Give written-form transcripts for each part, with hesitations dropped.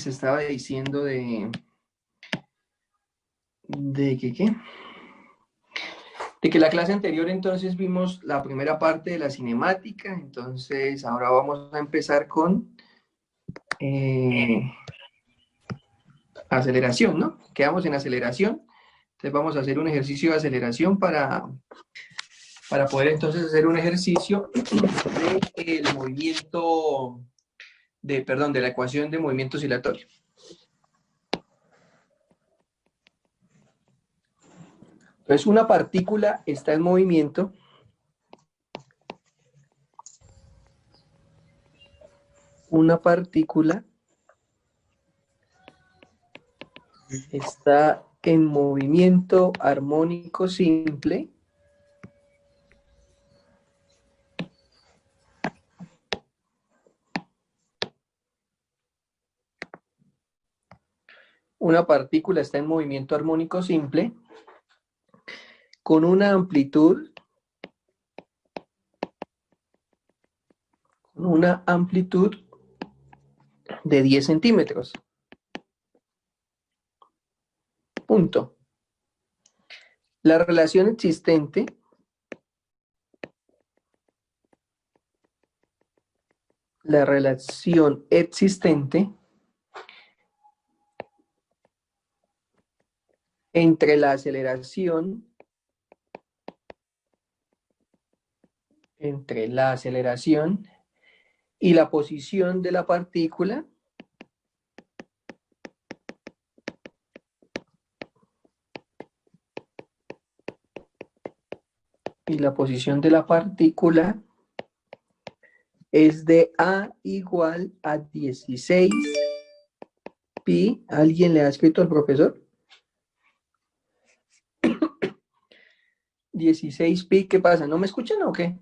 les estaba diciendo de que la clase anterior entonces vimos la primera parte de la cinemática, entonces ahora vamos a empezar con aceleración, ¿no? Quedamos en aceleración, entonces vamos a hacer un ejercicio de aceleración para poder entonces hacer un ejercicio del movimiento, de la ecuación de movimiento oscilatorio. Entonces una partícula está en movimiento está en movimiento armónico simple con una amplitud de 10 centímetros. Punto. La relación existente entre la aceleración y la posición de la partícula es de A igual a 16 pi. ¿Alguien le ha escrito al profesor? 16 pi, ¿qué pasa? ¿No me escuchan o qué?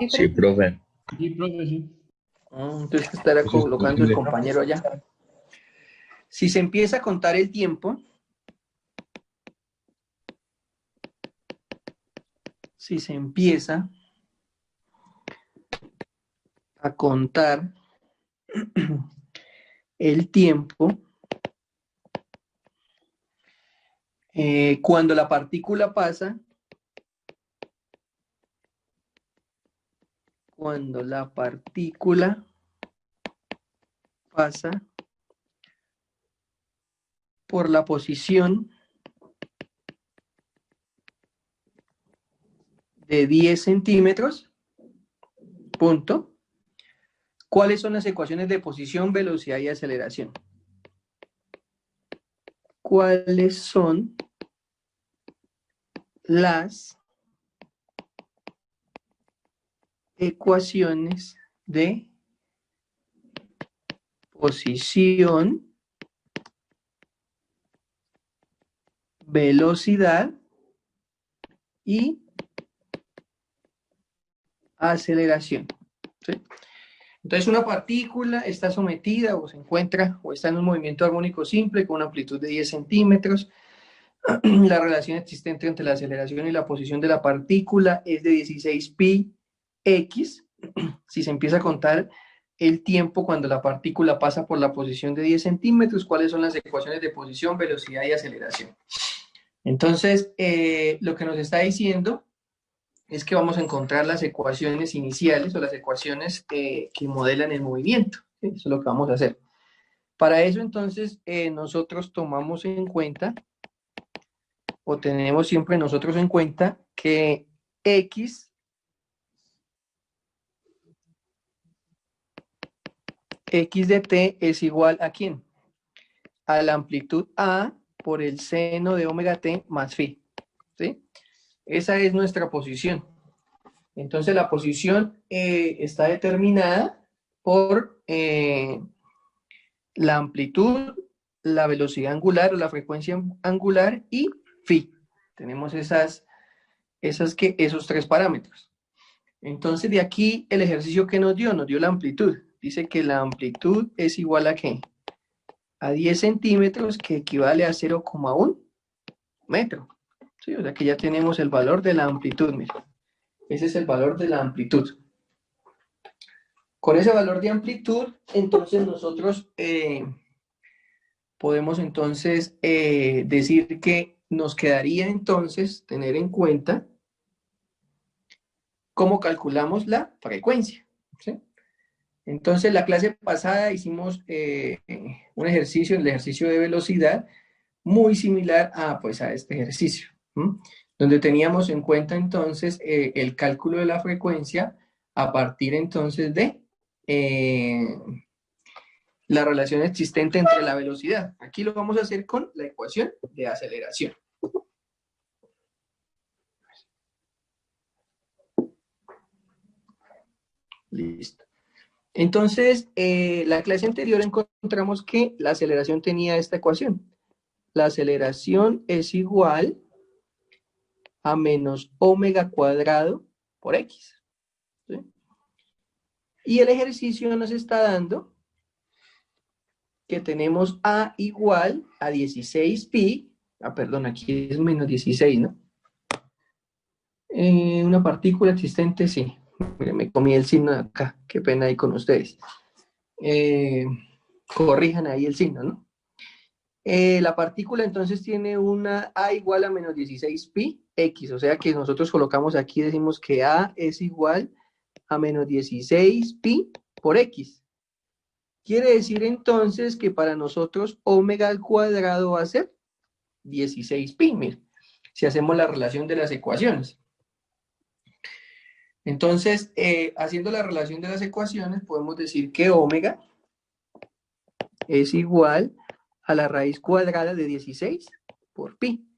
Sí, profe. Sí, profe, sí. Entonces estará colocando el compañero allá. Si se empieza a contar el tiempo, cuando la partícula pasa por la posición de 10 centímetros, punto. ¿Cuáles son las ecuaciones de posición, velocidad y aceleración? ¿Cuáles son las ecuaciones de posición, velocidad y aceleración? ¿Sí? Entonces una partícula está sometida o se encuentra o está en un movimiento armónico simple con una amplitud de 10 centímetros. La relación existente entre la aceleración y la posición de la partícula es de 16 pi x. Si se empieza a contar el tiempo cuando la partícula pasa por la posición de 10 centímetros, ¿cuáles son las ecuaciones de posición, velocidad y aceleración? Entonces, lo que nos está diciendo es que vamos a encontrar las ecuaciones iniciales o las ecuaciones que modelan el movimiento. ¿Sí? Eso es lo que vamos a hacer. Para eso, entonces, nosotros tomamos en cuenta, o tenemos siempre nosotros en cuenta, que X de t es igual a ¿quién? A la amplitud A por el seno de omega t más phi. ¿Sí? Esa es nuestra posición. Entonces la posición está determinada por la amplitud, la velocidad angular o la frecuencia angular y phi. Tenemos esos tres parámetros. Entonces de aquí el ejercicio que nos dio la amplitud. Dice que la amplitud es igual a ¿qué? A 10 centímetros, que equivale a 0,1 metro. ¿Sí? O sea que ya tenemos el valor de la amplitud, mira. Ese es el valor de la amplitud. Con ese valor de amplitud, entonces nosotros podemos entonces decir que nos quedaría entonces tener en cuenta cómo calculamos la frecuencia, ¿sí? Entonces, la clase pasada hicimos un ejercicio, el ejercicio de velocidad, muy similar pues, a este ejercicio, ¿m? Donde teníamos en cuenta entonces el cálculo de la frecuencia a partir entonces de la relación existente entre la velocidad. Aquí lo vamos a hacer con la ecuación de aceleración. Listo. Entonces, la clase anterior encontramos que la aceleración tenía esta ecuación. La aceleración es igual a menos omega cuadrado por x, ¿sí? Y el ejercicio nos está dando que tenemos a igual a 16 pi, perdón, aquí es menos 16, ¿no? Una partícula existente, sí. Mire, me comí el signo de acá, qué pena ahí con ustedes. Corrijan ahí el signo, ¿no? La partícula entonces tiene una A igual a menos 16 pi x, o sea que nosotros colocamos aquí, decimos que A es igual a menos 16 pi por x. Quiere decir entonces que para nosotros omega al cuadrado va a ser 16 pi, mira, si hacemos la relación de las ecuaciones. Entonces, haciendo la relación de las ecuaciones, podemos decir que omega es igual a la raíz cuadrada de 16 por pi.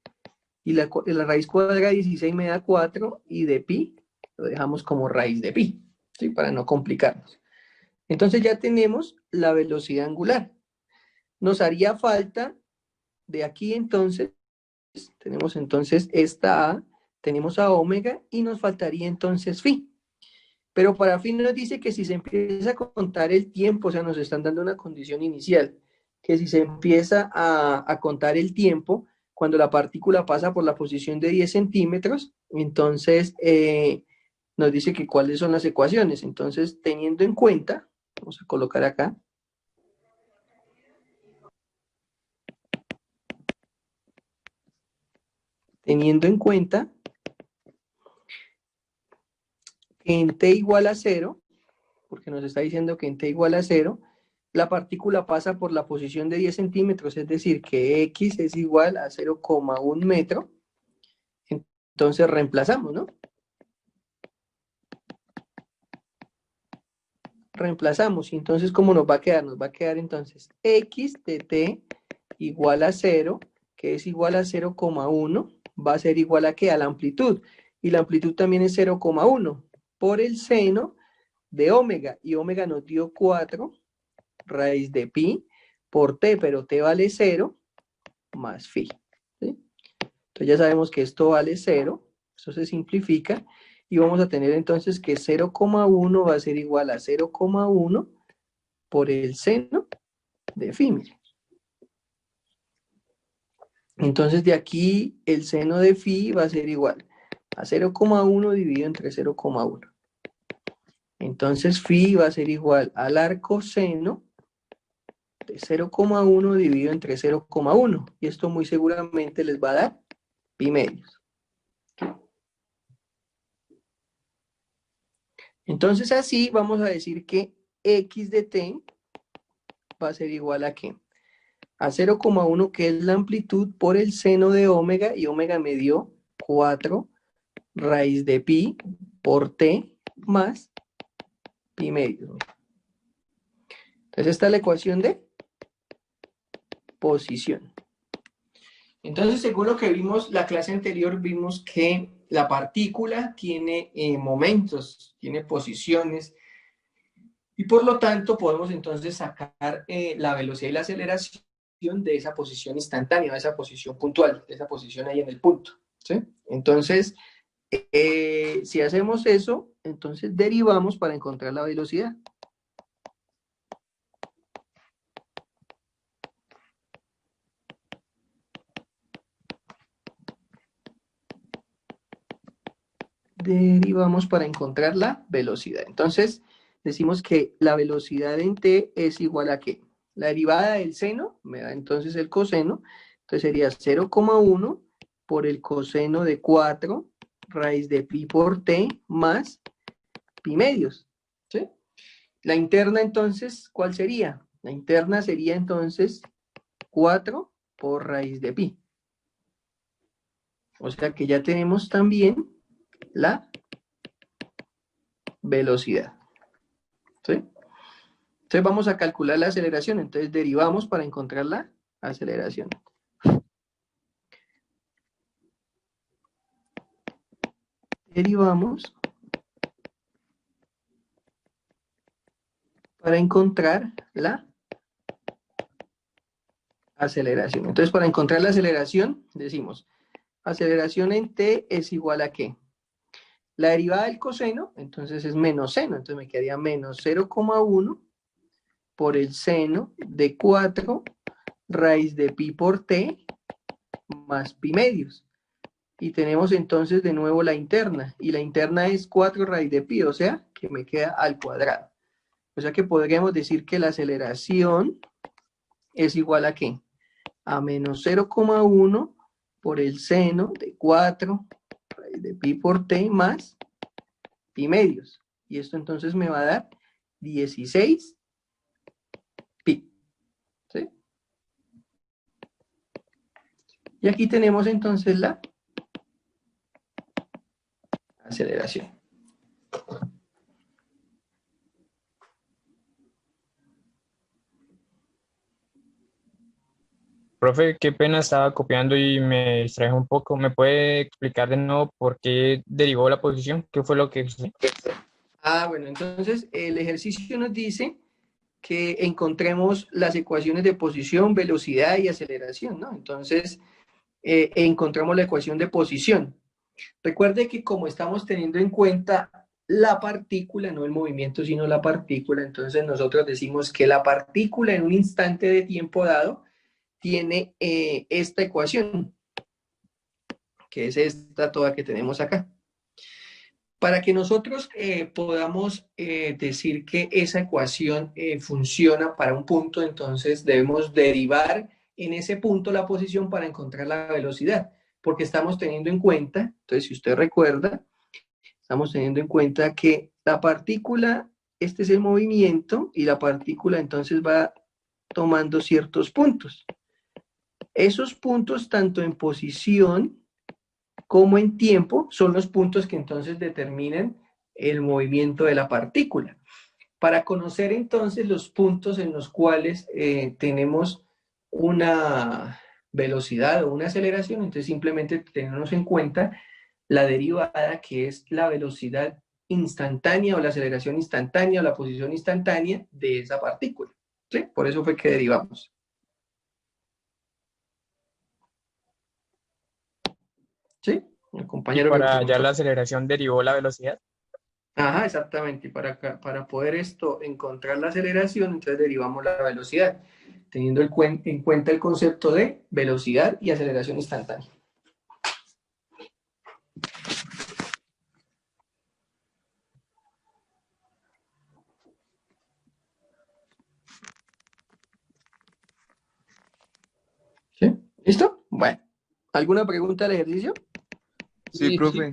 Y la raíz cuadrada de 16 me da 4 y de pi lo dejamos como raíz de pi, ¿sí? Para no complicarnos. Entonces ya tenemos la velocidad angular. Nos haría falta de aquí entonces, tenemos entonces esta A, tenemos a omega y nos faltaría entonces phi. Pero para phi nos dice que si se empieza a contar el tiempo, o sea, nos están dando una condición inicial, que si se empieza a contar el tiempo, cuando la partícula pasa por la posición de 10 centímetros, entonces nos dice que cuáles son las ecuaciones. Entonces, teniendo en cuenta, vamos a colocar acá, teniendo en cuenta que en t igual a 0, porque nos está diciendo que en t igual a 0, la partícula pasa por la posición de 10 centímetros, es decir, que x es igual a 0,1 metro. Entonces reemplazamos, ¿no? Reemplazamos, y entonces, ¿cómo nos va a quedar? Nos va a quedar entonces x de t igual a 0, que es igual a 0,1, va a ser igual a ¿qué? A la amplitud, y la amplitud también es 0,1, por el seno de omega, y omega nos dio 4 raíz de pi por t, pero t vale 0 más phi, ¿sí? Entonces ya sabemos que esto vale 0, eso se simplifica, y vamos a tener entonces que 0,1 va a ser igual a 0,1 por el seno de phi. Mire. Entonces de aquí el seno de phi va a ser igual a 0,1 dividido entre 0,1. Entonces phi va a ser igual al arcoseno de 0,1 dividido entre 0,1. Y esto muy seguramente les va a dar pi medios. Entonces así vamos a decir que x de t va a ser igual a ¿qué? A 0,1, que es la amplitud, por el seno de omega, y omega me dio 4 raíz de pi por t más pi medios. Entonces esta es la ecuación de posición. Entonces, según lo que vimos la clase anterior, vimos que la partícula tiene momentos, tiene posiciones, y por lo tanto podemos entonces sacar la velocidad y la aceleración de esa posición instantánea, de esa posición puntual, de esa posición ahí en el punto, ¿sí? Entonces, si hacemos eso, entonces derivamos para encontrar la velocidad. Derivamos para encontrar la velocidad. Entonces, decimos que la velocidad en t es igual a ¿qué? La derivada del seno me da entonces el coseno, entonces sería 0,1 por el coseno de 4 raíz de pi por t más pi medios, ¿sí? La interna entonces, ¿cuál sería? La interna sería entonces 4 por raíz de pi. O sea que ya tenemos también la velocidad, ¿sí? Entonces vamos a calcular la aceleración, entonces derivamos para encontrar la aceleración. Derivamos para encontrar la aceleración. Entonces para encontrar la aceleración decimos, aceleración en t es igual a ¿qué? La derivada del coseno, entonces es menos seno, entonces me quedaría menos 0,1 por el seno de 4 raíz de pi por t más pi medios. Y tenemos entonces de nuevo la interna, y la interna es 4 raíz de pi, o sea, que me queda al cuadrado. O sea que podríamos decir que la aceleración es igual a ¿qué? A menos 0,1 por el seno de 4 raíz de pi por t más pi medios. Y esto entonces me va a dar 16 pi. ¿Sí? Y aquí tenemos entonces la aceleración. Profe, qué pena, estaba copiando y me distraje un poco. ¿Me puede explicar de nuevo por qué derivó la posición? ¿Qué fue lo que sucedió? Bueno, entonces el ejercicio nos dice que encontremos las ecuaciones de posición, velocidad y aceleración, ¿no? Entonces, encontramos la ecuación de posición. Recuerde que como estamos teniendo en cuenta la partícula, no el movimiento, sino la partícula, entonces nosotros decimos que la partícula en un instante de tiempo dado tiene esta ecuación, que es esta toda que tenemos acá. Para que nosotros podamos decir que esa ecuación funciona para un punto, entonces debemos derivar en ese punto la posición para encontrar la velocidad, porque estamos teniendo en cuenta, entonces si usted recuerda, estamos teniendo en cuenta que la partícula, este es el movimiento, y la partícula entonces va tomando ciertos puntos. Esos puntos, tanto en posición como en tiempo, son los puntos que entonces determinan el movimiento de la partícula. Para conocer entonces los puntos en los cuales tenemos una velocidad o una aceleración, entonces simplemente tenemos en cuenta la derivada, que es la velocidad instantánea o la aceleración instantánea o la posición instantánea de esa partícula. ¿Sí? Por eso fue que derivamos. ¿Sí? El Y compañero me para hallar preguntó. la aceleración derivó la velocidad. Ajá, exactamente. Para poder esto encontrar la aceleración, entonces derivamos la velocidad, teniendo en cuenta el concepto de velocidad y aceleración instantánea. ¿Sí? ¿Listo? Bueno. ¿Alguna pregunta al ejercicio? Sí, Sí, profe.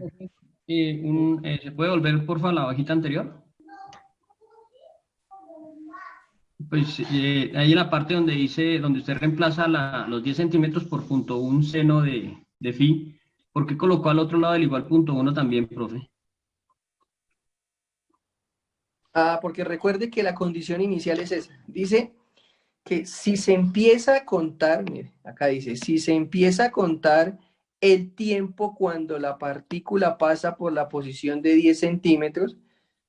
¿se puede volver, porfa, a la hojita anterior? Pues ahí en la parte donde dice, donde usted reemplaza los 10 centímetros por punto un seno de phi, ¿por qué colocó al otro lado del igual punto uno también, profe? Porque recuerde que la condición inicial es esa. Dice que si se empieza a contar, mire, acá dice, si se empieza a contar el tiempo cuando la partícula pasa por la posición de 10 centímetros,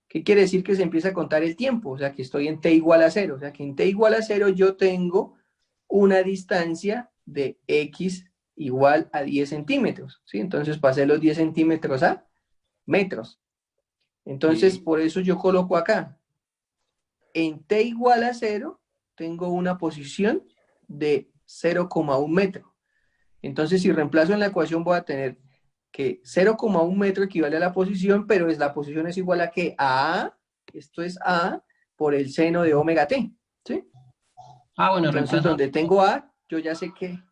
¿qué quiere decir que se empieza a contar el tiempo? O sea, que estoy en t igual a 0. O sea, que en t igual a 0 yo tengo una distancia de x igual a 10 centímetros. ¿Sí? Entonces pasé los 10 centímetros a metros. Entonces, por eso yo coloco acá, en t igual a 0, tengo una posición de 0,1 metro. Entonces, si reemplazo en la ecuación, voy a tener que 0,1 metro equivale a la posición, pero la posición es igual a ¿qué? A Esto es A por el seno de omega t, ¿sí? Bueno, Entonces, reemplaza. donde tengo A, yo ya sé que...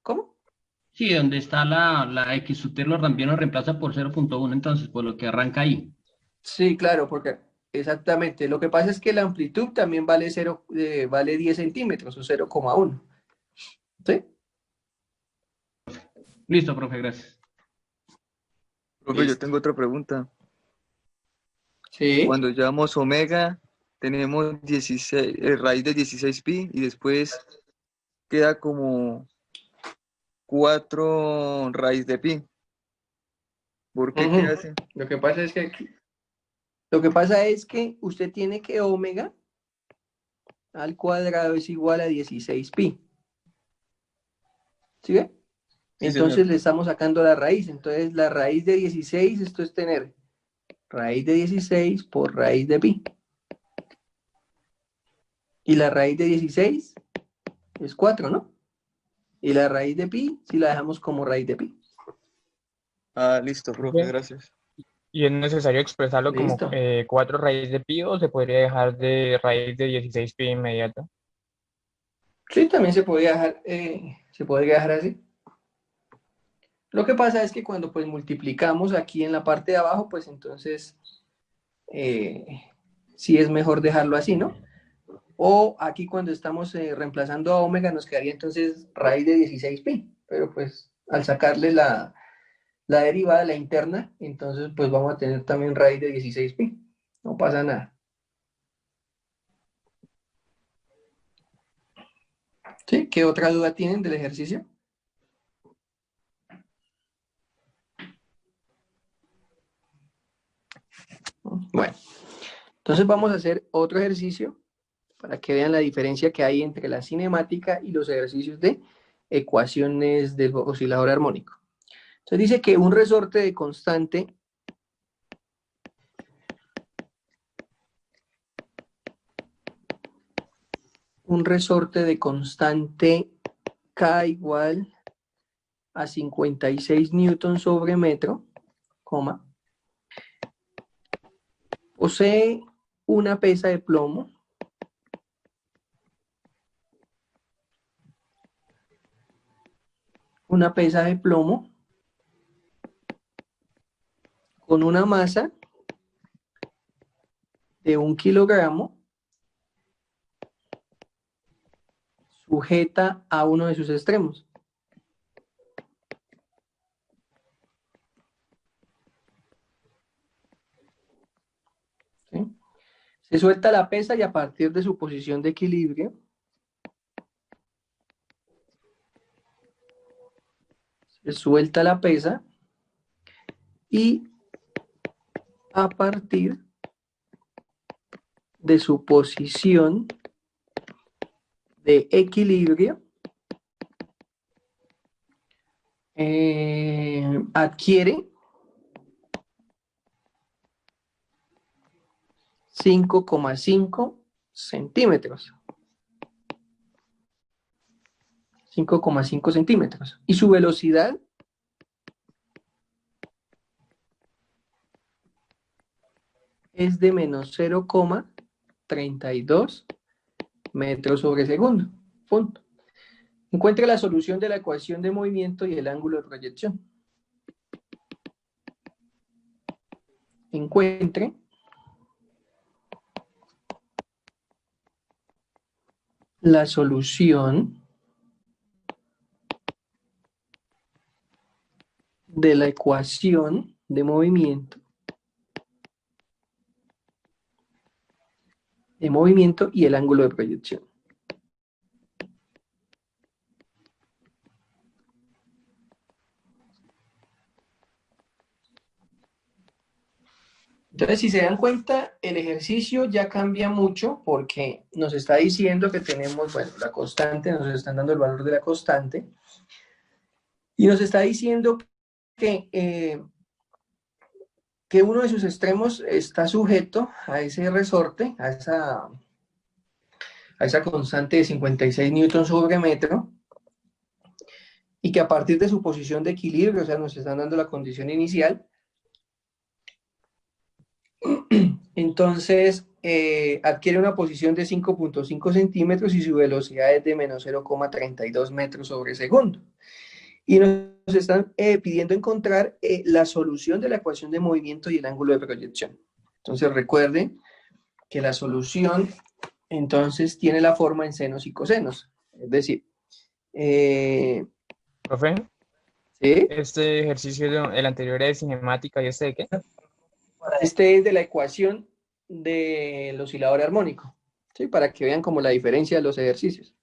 ¿Cómo? Sí, donde está la X sub t también lo reemplaza por 0.1, entonces, por lo que arranca ahí. Sí, claro, porque exactamente. Lo que pasa es que la amplitud también vale, vale 10 centímetros o 0,1. ¿Sí? Listo, profe, gracias. Profe, yo Listo. tengo otra pregunta. Sí. Cuando llevamos omega, tenemos 16, raíz de 16pi y después queda como 4 raíz de pi. ¿Por qué? ¿Qué Ujú. hace? Lo que pasa es que usted tiene que omega al cuadrado es igual a 16pi. ¿Sí ve? Sí, señor. Entonces le estamos sacando la raíz. Entonces la raíz de 16, esto es tener raíz de 16 por raíz de pi. Y la raíz de 16 es 4, ¿no? Y la raíz de pi, si la dejamos como raíz de pi. Ah, listo, profe, gracias. ¿Y es necesario expresarlo como Listo. 4 raíz de pi o se podría dejar de raíz de 16 pi inmediato? Sí, también se podría dejar así. Lo que pasa es que cuando pues multiplicamos aquí en la parte de abajo, pues entonces sí es mejor dejarlo así, ¿no? O aquí cuando estamos reemplazando a omega nos quedaría entonces raíz de 16pi, pero pues al sacarle la derivada, la interna, entonces pues vamos a tener también raíz de 16pi. No pasa nada. ¿Sí? ¿Qué otra duda tienen del ejercicio? Bueno, entonces vamos a hacer otro ejercicio para que vean la diferencia que hay entre la cinemática y los ejercicios de ecuaciones del oscilador armónico. Entonces dice que un resorte de constante K igual a 56 newtons sobre metro, coma, posee una pesa de plomo con una masa de 1 kilogramo sujeta a uno de sus extremos. ¿Sí? Se suelta la pesa y a partir de su posición de equilibrio se suelta la pesa y a partir de su posición de equilibrio adquiere 5,5 centímetros. 5,5 centímetros. Y su velocidad es de menos 0,32 metros sobre segundo. Punto. Encuentre la solución de la ecuación de movimiento y el ángulo de proyección. Encuentre la solución de la ecuación de movimiento y el ángulo de proyección. Entonces, si se dan cuenta, el ejercicio ya cambia mucho porque nos está diciendo que tenemos, bueno, la constante, nos están dando el valor de la constante, y nos está diciendo que uno de sus extremos está sujeto a ese resorte, a esa constante de 56 newtons sobre metro, y que a partir de su posición de equilibrio, o sea, nos están dando la condición inicial, entonces adquiere una posición de 5.5 centímetros y su velocidad es de menos 0,32 metros sobre segundo. Y nos están pidiendo encontrar la solución de la ecuación de movimiento y el ángulo de proyección. Entonces recuerden que la solución entonces tiene la forma en senos y cosenos. Es decir, Profe, ¿sí? este ejercicio, el anterior es cinemática y este de qué? Este es de la ecuación del oscilador armónico, ¿sí? Para que vean como la diferencia de los ejercicios.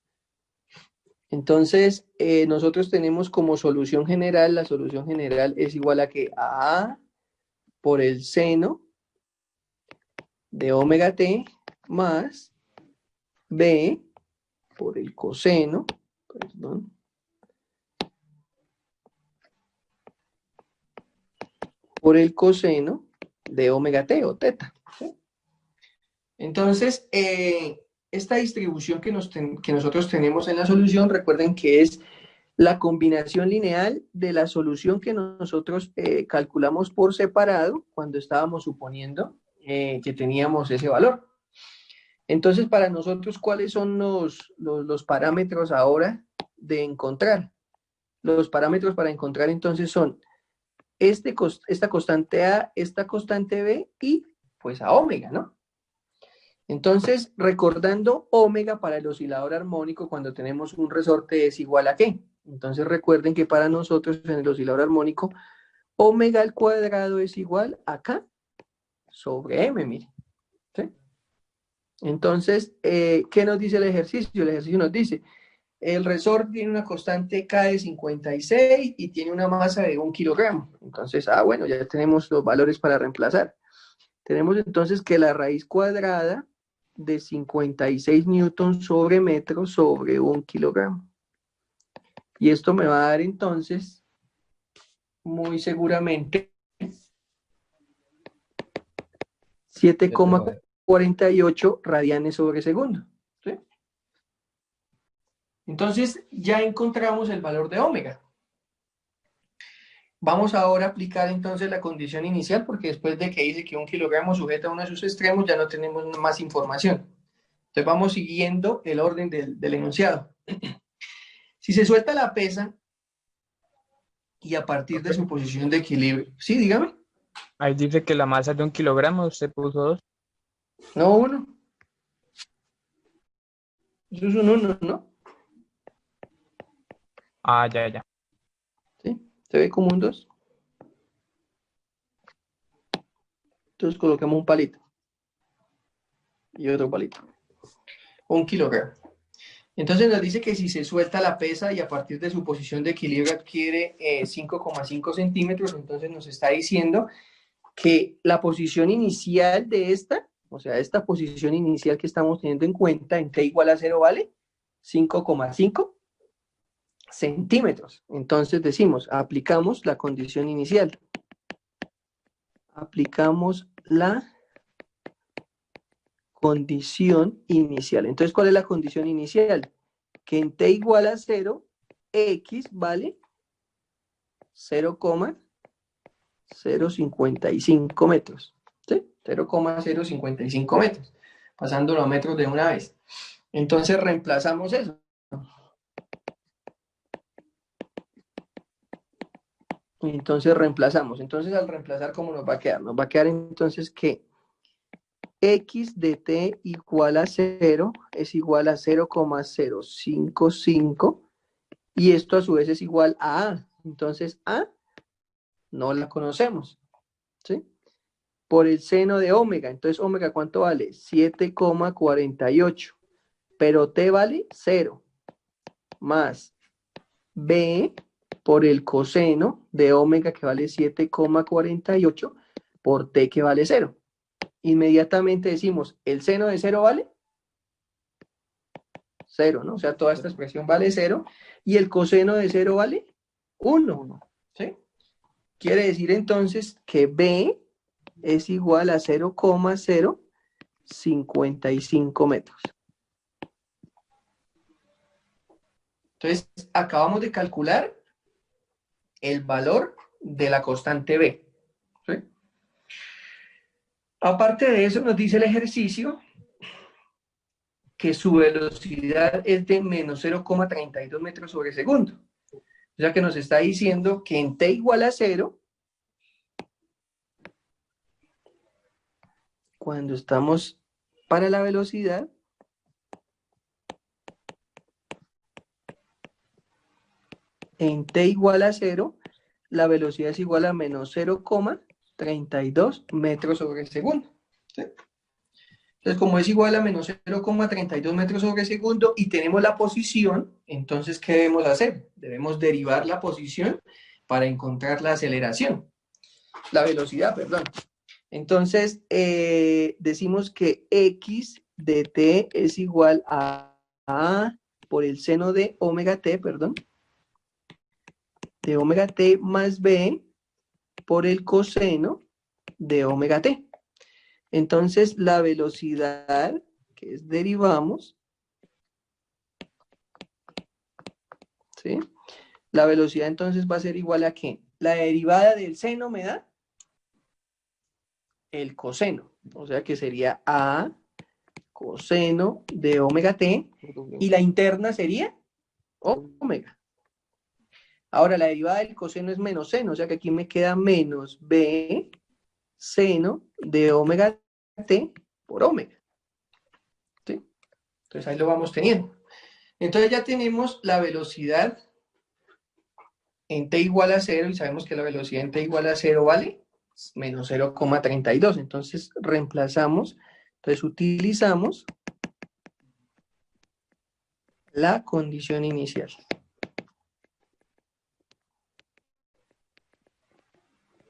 Entonces, nosotros tenemos como solución general, la solución general es igual a que A por el seno de omega t más B por el coseno, perdón, por el coseno de omega t o teta, ¿sí? Entonces, esta distribución que nosotros tenemos en la solución, recuerden que es la combinación lineal de la solución que nosotros calculamos por separado cuando estábamos suponiendo que teníamos ese valor. Entonces, para nosotros, ¿cuáles son los parámetros ahora de encontrar? Los parámetros para encontrar entonces son esta constante A, esta constante B y pues a omega, ¿no? Entonces, recordando omega para el oscilador armónico, cuando tenemos un resorte es igual a ¿qué? Entonces recuerden que para nosotros en el oscilador armónico, omega al cuadrado es igual a K sobre M, mire. ¿Sí? Entonces, ¿qué nos dice el ejercicio? El ejercicio nos dice, el resorte tiene una constante K de 56 y tiene una masa de 1 kilogramo. Entonces, bueno, ya tenemos los valores para reemplazar. Tenemos entonces que la raíz cuadrada de 56 newtons sobre metro sobre 1 kilogramo. Y esto me va a dar entonces, muy seguramente, 7,48 radianes sobre segundo. ¿Sí? Entonces, ya encontramos el valor de omega. Vamos ahora a aplicar entonces la condición inicial, porque después de que dice que 1 kilogramo sujeta a uno de sus extremos, ya no tenemos más información. Entonces vamos siguiendo el orden del enunciado. Si se suelta la pesa y a partir de su posición de equilibrio. Sí, dígame. Ahí dice que la masa es de 1 kilogramo, usted puso 2. No, 1. Eso es un 1, ¿no? Ah, ya. ¿Sí? ¿Se ve como un 2? Entonces colocamos un palito. Y otro palito. 1 kilogramo. Entonces nos dice que si se suelta la pesa y a partir de su posición de equilibrio adquiere 5,5 centímetros, entonces nos está diciendo que la posición inicial de esta, o sea, esta posición inicial que estamos teniendo en cuenta en t igual a 0 vale 5,5 centímetros. Entonces decimos, aplicamos la condición inicial. Aplicamos la condición inicial. Entonces, ¿cuál es la condición inicial? Que en t igual a 0, x vale 0,055 metros. ¿Sí? 0,055 metros. Pasándolo a metros de una vez. Entonces, reemplazamos eso. Entonces, reemplazamos. Entonces, al reemplazar, ¿cómo nos va a quedar? Nos va a quedar entonces que x de t igual a 0 es igual a 0,055 y esto a su vez es igual a A. Entonces A no la conocemos, ¿sí? Por el seno de omega. Entonces omega ¿cuánto vale? 7,48. Pero t vale 0 más B por el coseno de omega que vale 7,48 por t que vale 0. Inmediatamente decimos, ¿el seno de 0 vale? 0, ¿no? O sea, toda esta expresión vale 0 y el coseno de 0 vale 1, ¿sí? Quiere decir entonces que B es igual a 0,055 metros. Entonces, acabamos de calcular el valor de la constante B, ¿sí? Aparte de eso, nos dice el ejercicio que su velocidad es de menos 0,32 metros sobre segundo. O sea que nos está diciendo que en t igual a 0, cuando estamos para la velocidad, en t igual a 0, la velocidad es igual a menos 0,32 metros sobre segundo. ¿Sí? Entonces, como es igual a menos 0,32 metros sobre segundo y tenemos la posición, entonces, ¿qué debemos hacer? Debemos derivar la posición para encontrar la aceleración. La velocidad, perdón. Entonces, decimos que x de t es igual a por el seno de omega t, perdón, de omega t más b por el coseno de omega t. Entonces, la velocidad que es derivamos, ¿sí? La velocidad entonces va a ser igual a ¿qué? La derivada del seno me da el coseno. O sea que sería a coseno de omega t y la interna sería omega. Ahora, la derivada del coseno es menos seno, o sea que aquí me queda menos b seno de omega t por omega. ¿Sí? Entonces ahí lo vamos teniendo. Entonces ya tenemos la velocidad en t igual a 0 y sabemos que la velocidad en t igual a 0 vale menos 0,32. Entonces reemplazamos, entonces utilizamos la condición inicial.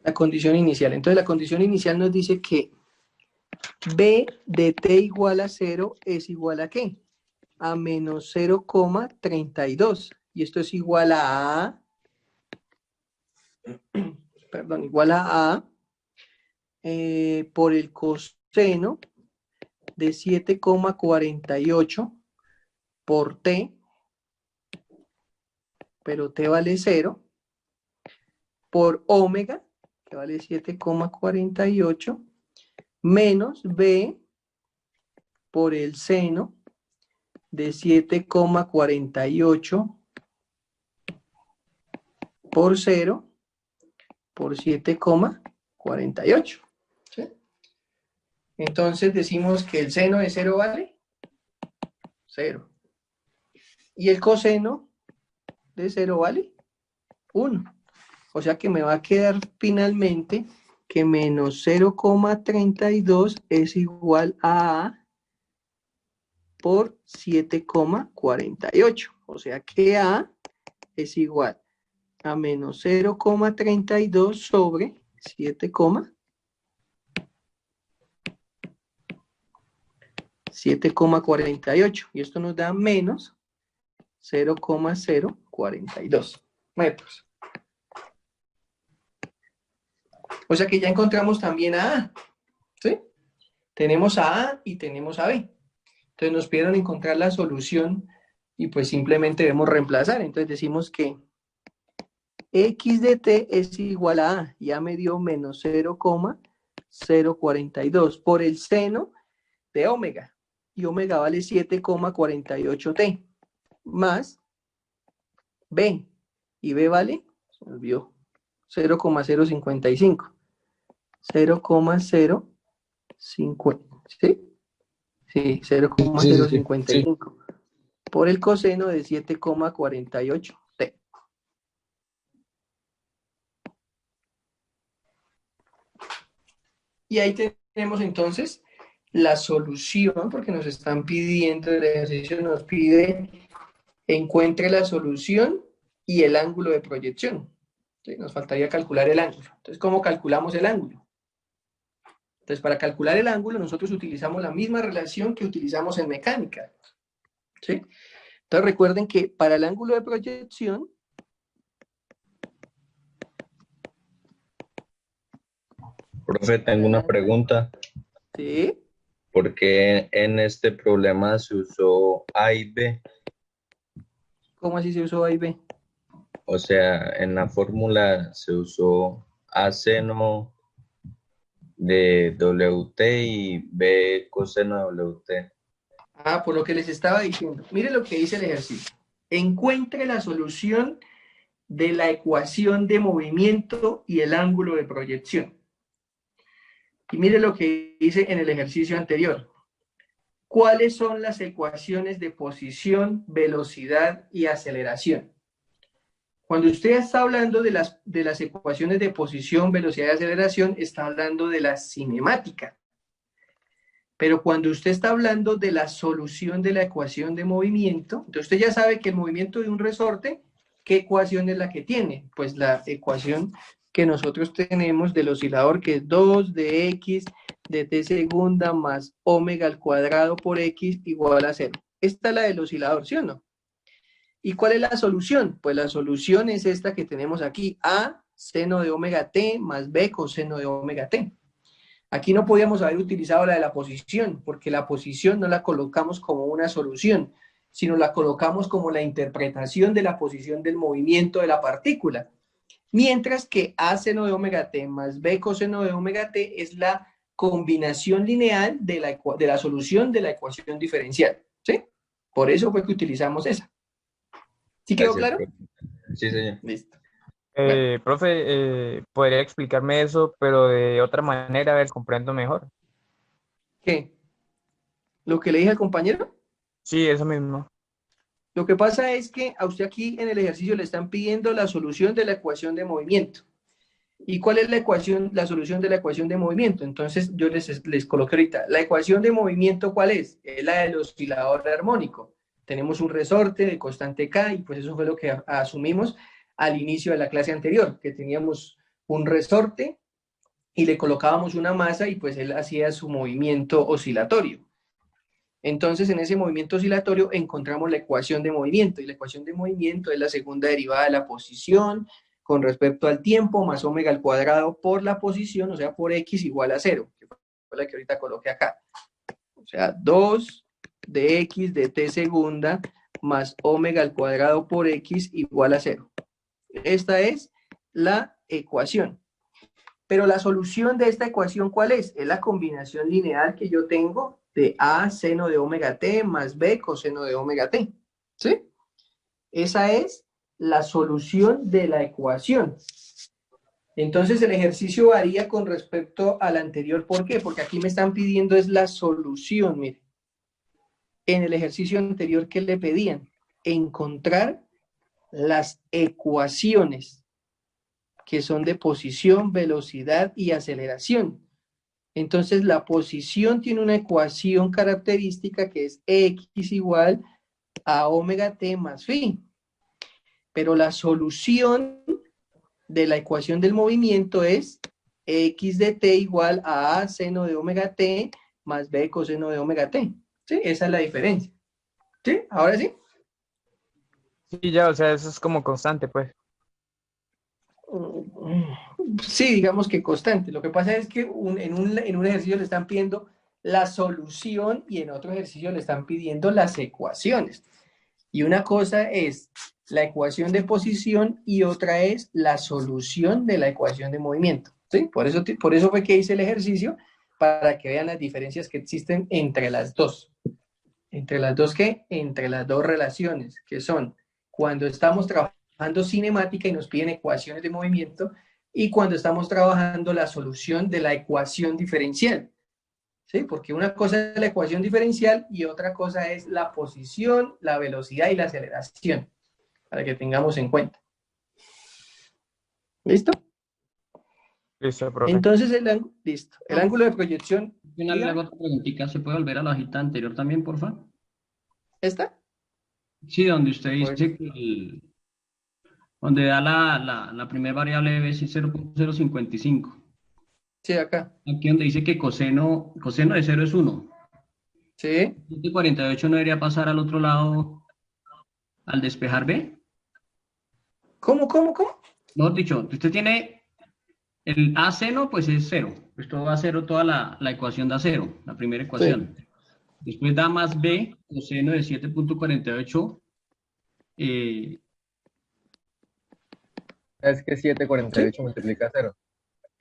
La condición inicial. Entonces la condición inicial nos dice que b de t igual a 0 es igual a ¿qué? A menos 0,32. Y esto es igual a perdón, igual a por el coseno de 7,48 por t, pero t vale 0, por omega, que vale 7,48, menos b por el seno de 7,48 por 0 por 7,48. ¿Sí? Entonces decimos que el seno de 0 vale 0. Y el coseno de 0 vale 1. O sea que me va a quedar finalmente que menos 0,32 es igual a por 7,48. O sea que A es igual a menos 0,32 sobre 7,48. Y esto nos da menos 0,042 metros. O sea que ya encontramos también a A. ¿Sí? Tenemos a A y tenemos a B. Entonces nos pidieron encontrar la solución y pues simplemente debemos reemplazar. Entonces decimos que x de t es igual a A. Ya me dio menos 0,042 por el seno de omega. Y omega vale 7,48t más B. Y B vale, se me olvidó, 0,055. 0,050. ¿Sí? Sí, Sí, sí, sí, sí. 0,055 por el coseno de 7,48t. Y ahí tenemos entonces la solución, porque nos están pidiendo, el ejercicio nos pide, encuentre la solución y el ángulo de proyección. ¿Sí? Nos faltaría calcular el ángulo. Entonces, ¿cómo calculamos el ángulo? Entonces, para calcular el ángulo, nosotros utilizamos la misma relación que utilizamos en mecánica. ¿Sí? Entonces, recuerden que para el ángulo de proyección, Profe, tengo una pregunta. ¿sí? ¿Por qué en este problema se usó A y B? ¿Cómo así se usó A y B? O sea, en la fórmula se usó A seno de WT y B coseno de WT. Ah, por lo que les estaba diciendo. Mire lo que dice el ejercicio. Encuentre la solución de la ecuación de movimiento y el ángulo de proyección. Y mire lo que dice en el ejercicio anterior. ¿Cuáles son las ecuaciones de posición, velocidad y aceleración? Cuando usted está hablando de las ecuaciones de posición, velocidad y aceleración, está hablando de la cinemática. Pero cuando usted está hablando de la solución de la ecuación de movimiento, entonces usted ya sabe que el movimiento de un resorte, ¿qué ecuación es la que tiene? Pues la ecuación que nosotros tenemos del oscilador, que es 2 de x de t segunda más omega al cuadrado por x igual a 0. Esta es la del oscilador, ¿sí o no? ¿Y cuál es la solución? Pues la solución es esta que tenemos aquí, a seno de omega t más b coseno de omega t. Aquí no podíamos haber utilizado la de la posición, porque la posición no la colocamos como una solución, sino la colocamos como la interpretación de la posición del movimiento de la partícula. Mientras que a seno de omega t más b coseno de omega t es la combinación lineal de la solución de la ecuación diferencial. ¿Sí? Por eso fue que utilizamos esa. ¿Sí quedó Gracias, claro? profe. Sí, señor. Listo. Profe, ¿podría explicarme eso, pero de otra manera, a ver, comprendo mejor? ¿Qué? ¿Lo que le dije al compañero? Sí, eso mismo. Lo que pasa es que a usted aquí en el ejercicio le están pidiendo la solución de la ecuación de movimiento. ¿Y cuál es la ecuación, la solución de la ecuación de movimiento? Entonces yo les coloqué ahorita. ¿La ecuación de movimiento cuál es? Es la del oscilador armónico. Tenemos un resorte de constante K y pues eso fue lo que asumimos al inicio de la clase anterior, que teníamos un resorte y le colocábamos una masa y pues él hacía su movimiento oscilatorio. Entonces, en ese movimiento oscilatorio encontramos la ecuación de movimiento, y la ecuación de movimiento es la segunda derivada de la posición con respecto al tiempo más omega al cuadrado por la posición, o sea, por x igual a 0, que fue la que ahorita coloqué acá. O sea, 2 de x de t segunda más omega al cuadrado por x igual a 0. Esta es la ecuación. Pero la solución de esta ecuación, ¿cuál es? Es la combinación lineal que yo tengo de a seno de omega t más b coseno de omega t. ¿Sí? Esa es la solución de la ecuación. Entonces el ejercicio varía con respecto al anterior. ¿Por qué? Porque aquí me están pidiendo es la solución. Mire, en el ejercicio anterior, ¿qué le pedían? Encontrar las ecuaciones que son de posición, velocidad y aceleración. Entonces la posición tiene una ecuación característica que es x igual a omega t más phi. Pero la solución de la ecuación del movimiento es x de t igual a seno de omega t más b coseno de omega t. ¿Sí? Esa es la diferencia. ¿Sí? ¿Ahora sí? Sí, ya, o sea, eso es como constante, pues. Sí, digamos que constante. Lo que pasa es que en un ejercicio le están pidiendo la solución y en otro ejercicio le están pidiendo las ecuaciones. Y una cosa es la ecuación de posición y otra es la solución de la ecuación de movimiento. ¿Sí? Por eso fue que hice el ejercicio, para que vean las diferencias que existen entre las dos. ¿Entre las dos qué? Entre las dos relaciones, que son cuando estamos trabajando cinemática y nos piden ecuaciones de movimiento, y cuando estamos trabajando la solución de la ecuación diferencial. ¿Sí? Porque una cosa es la ecuación diferencial y otra cosa es la posición, la velocidad y la aceleración, para que tengamos en cuenta. ¿Listo? Listo, profe. Entonces, listo. El ángulo de proyección, Al final le hago otra preguntita. ¿Se puede volver a la hojita anterior también, por favor? ¿esta? Sí, donde usted Pues, dice que donde da la primera variable b es 0.055. sí, acá. Aquí donde dice que coseno de 0 es 1. Sí. 48 no debería pasar al otro lado al despejar b. ¿Cómo? Mejor dicho, usted tiene el a seno, pues es 0. Esto va a 0, toda la ecuación da 0, la primera ecuación. Sí. Después da más b, coseno de 7.48. Es que 748 multiplica 0.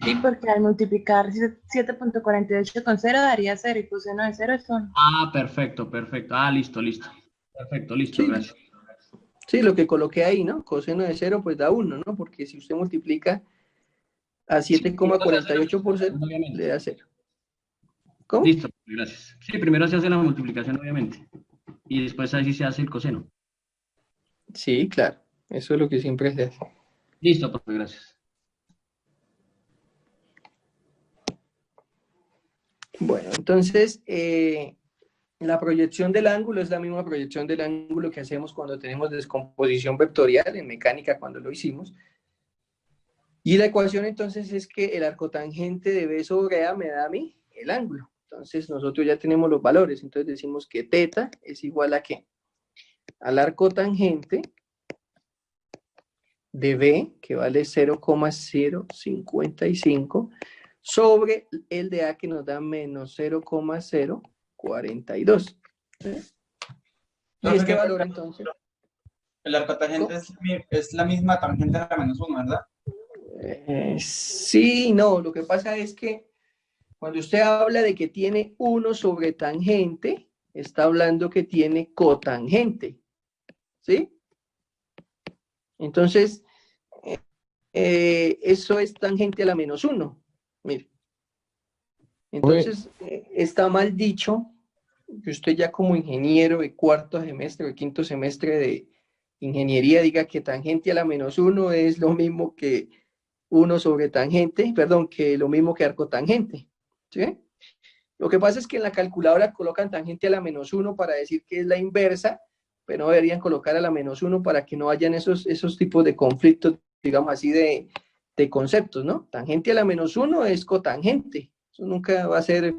Sí, porque al multiplicar 7.48 con 0 daría 0 y coseno de 0 es 1. Ah, perfecto, perfecto. Ah, listo, listo. Perfecto, listo, Sí, gracias. sí, lo que coloqué ahí, ¿no? Coseno de 0 pues da 1, ¿no? Porque si usted multiplica a Sí, primero se hace la 7,48 por 0, multiplicación, le obviamente. da 0. ¿Cómo? Listo, gracias. Sí, primero se hace la multiplicación, obviamente. Y después ahí sí se hace el coseno. Sí, claro. Eso es lo que siempre se hace. Listo, profe, gracias. Bueno, entonces, la proyección del ángulo es la misma proyección del ángulo que hacemos cuando tenemos descomposición vectorial en mecánica, cuando lo hicimos. Y la ecuación entonces es que el arco tangente de B sobre A me da a mí el ángulo. Entonces nosotros ya tenemos los valores. Entonces decimos que teta es igual a ¿qué? Al arco tangente de B, que vale 0,055, sobre el de A, que nos da menos 0,042. ¿Y Profe, este valor entonces? el arco tangente es la misma tangente a la -1, ¿verdad? Sí, no, lo que pasa es que cuando usted habla de que tiene 1 sobre tangente, está hablando que tiene cotangente, ¿sí? Entonces, eso es tangente a la -1, mire. Entonces, está mal dicho que usted ya como ingeniero de cuarto semestre o de quinto semestre de ingeniería diga que tangente a la -1 es lo mismo que 1 sobre tangente, perdón, que lo mismo que arco tangente, ¿sí? Lo que pasa es que en la calculadora colocan tangente a la -1 para decir que es la inversa, pero no deberían colocar a la -1 para que no hayan esos tipos de conflictos, digamos así, de conceptos, ¿no? Tangente a la -1 es cotangente, eso nunca va a ser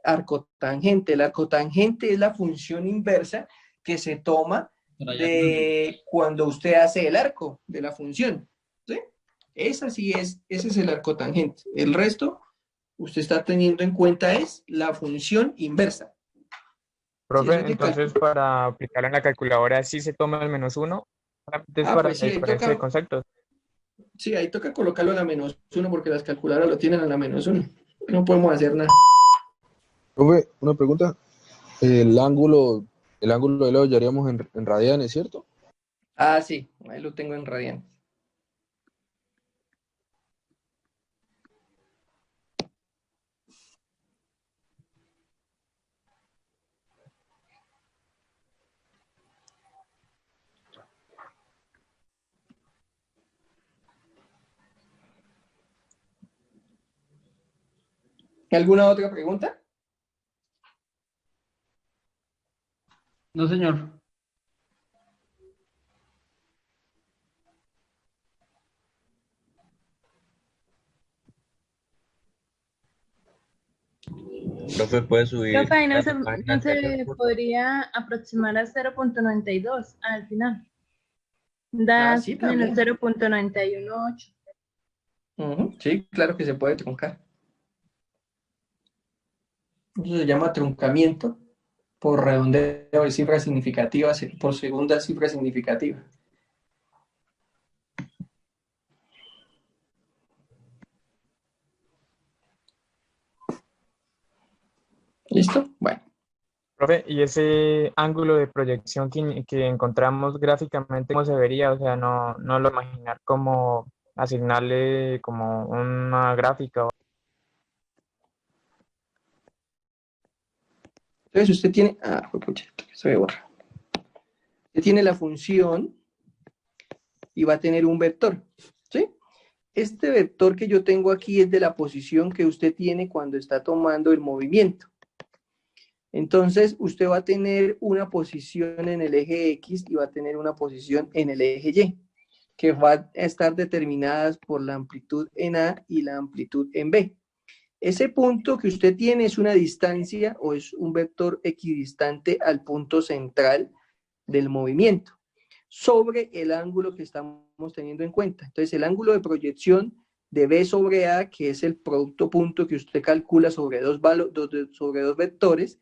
arcotangente. El arcotangente es la función inversa que se toma de cuando usted hace el arco de la función, ¿sí? Esa sí es, ese es el arcotangente. El resto usted está teniendo en cuenta es la función inversa. Si eso Profe, hay que entonces calcular. para aplicarlo en la calculadora sí se toma el -1, es para Pues la sí, diferencia de conceptos. sí, ahí toca colocarlo a la -1 porque las calculadoras lo tienen a la -1. No podemos hacer nada. Profe, una pregunta. El ángulo de lo hallaríamos en radianes, ¿cierto? Ah, sí, ahí lo tengo en radianes. ¿Alguna otra pregunta? No, señor. Profe, puede subir Profe, ahí a la página no anterior, se por favor. podría aproximar a 0.92 al final. Ah, Da sí, menos también. 0.918. Sí, claro que se puede truncar. Eso se llama truncamiento por redondeo de cifras significativas, por segunda cifra significativa. ¿Listo? Bueno. Profe, y ese ángulo de proyección que encontramos gráficamente, ¿cómo se vería? O sea, no lo imaginar como asignarle como una gráfica. Entonces usted tiene, pucha, se me borra. Usted tiene la función y va a tener un vector, ¿sí? Este vector que yo tengo aquí es de la posición que usted tiene cuando está tomando el movimiento. Entonces, usted va a tener una posición en el eje X y va a tener una posición en el eje Y, que va a estar determinadas por la amplitud en A y la amplitud en B. Ese punto que usted tiene es una distancia o es un vector equidistante al punto central del movimiento sobre el ángulo que estamos teniendo en cuenta. Entonces, el ángulo de proyección de B sobre A, que es el producto punto que usted calcula sobre dos vectores,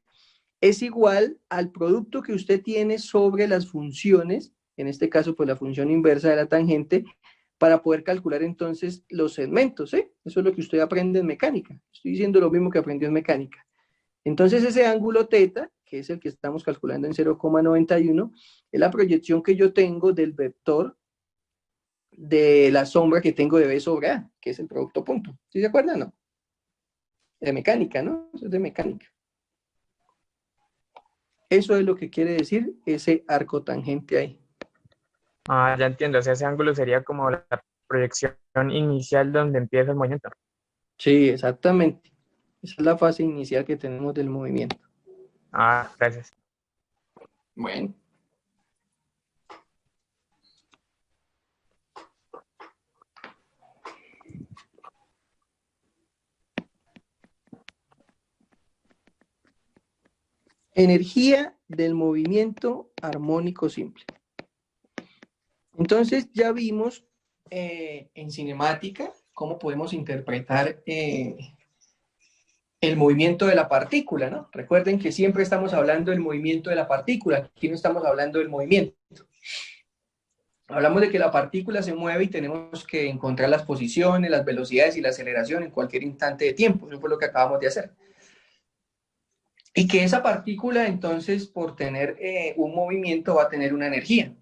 es igual al producto que usted tiene sobre las funciones, en este caso, pues la función inversa de la tangente, para poder calcular entonces los segmentos, ¿eh? Eso es lo que usted aprende en mecánica. Estoy diciendo lo mismo que aprendió en mecánica. Entonces ese ángulo teta, que es el que estamos calculando en 0,91, es la proyección que yo tengo del vector de la sombra que tengo de B sobre A, que es el producto punto. ¿Sí se acuerdan, no? De mecánica, ¿no? Eso es de mecánica. Eso es lo que quiere decir ese arco tangente ahí. Ah, ya entiendo, o sea, ese ángulo sería como la proyección inicial donde empieza el movimiento. Sí, exactamente. Esa es la fase inicial que tenemos del movimiento. Ah, gracias. Bueno. Energía del movimiento armónico simple. Entonces ya vimos en cinemática cómo podemos interpretar el movimiento de la partícula, ¿no? Recuerden que siempre estamos hablando del movimiento de la partícula, aquí no estamos hablando del movimiento. Hablamos de que la partícula se mueve y tenemos que encontrar las posiciones, las velocidades y la aceleración en cualquier instante de tiempo. Eso fue lo que acabamos de hacer. Y que esa partícula, entonces, por tener un movimiento, va a tener una energía.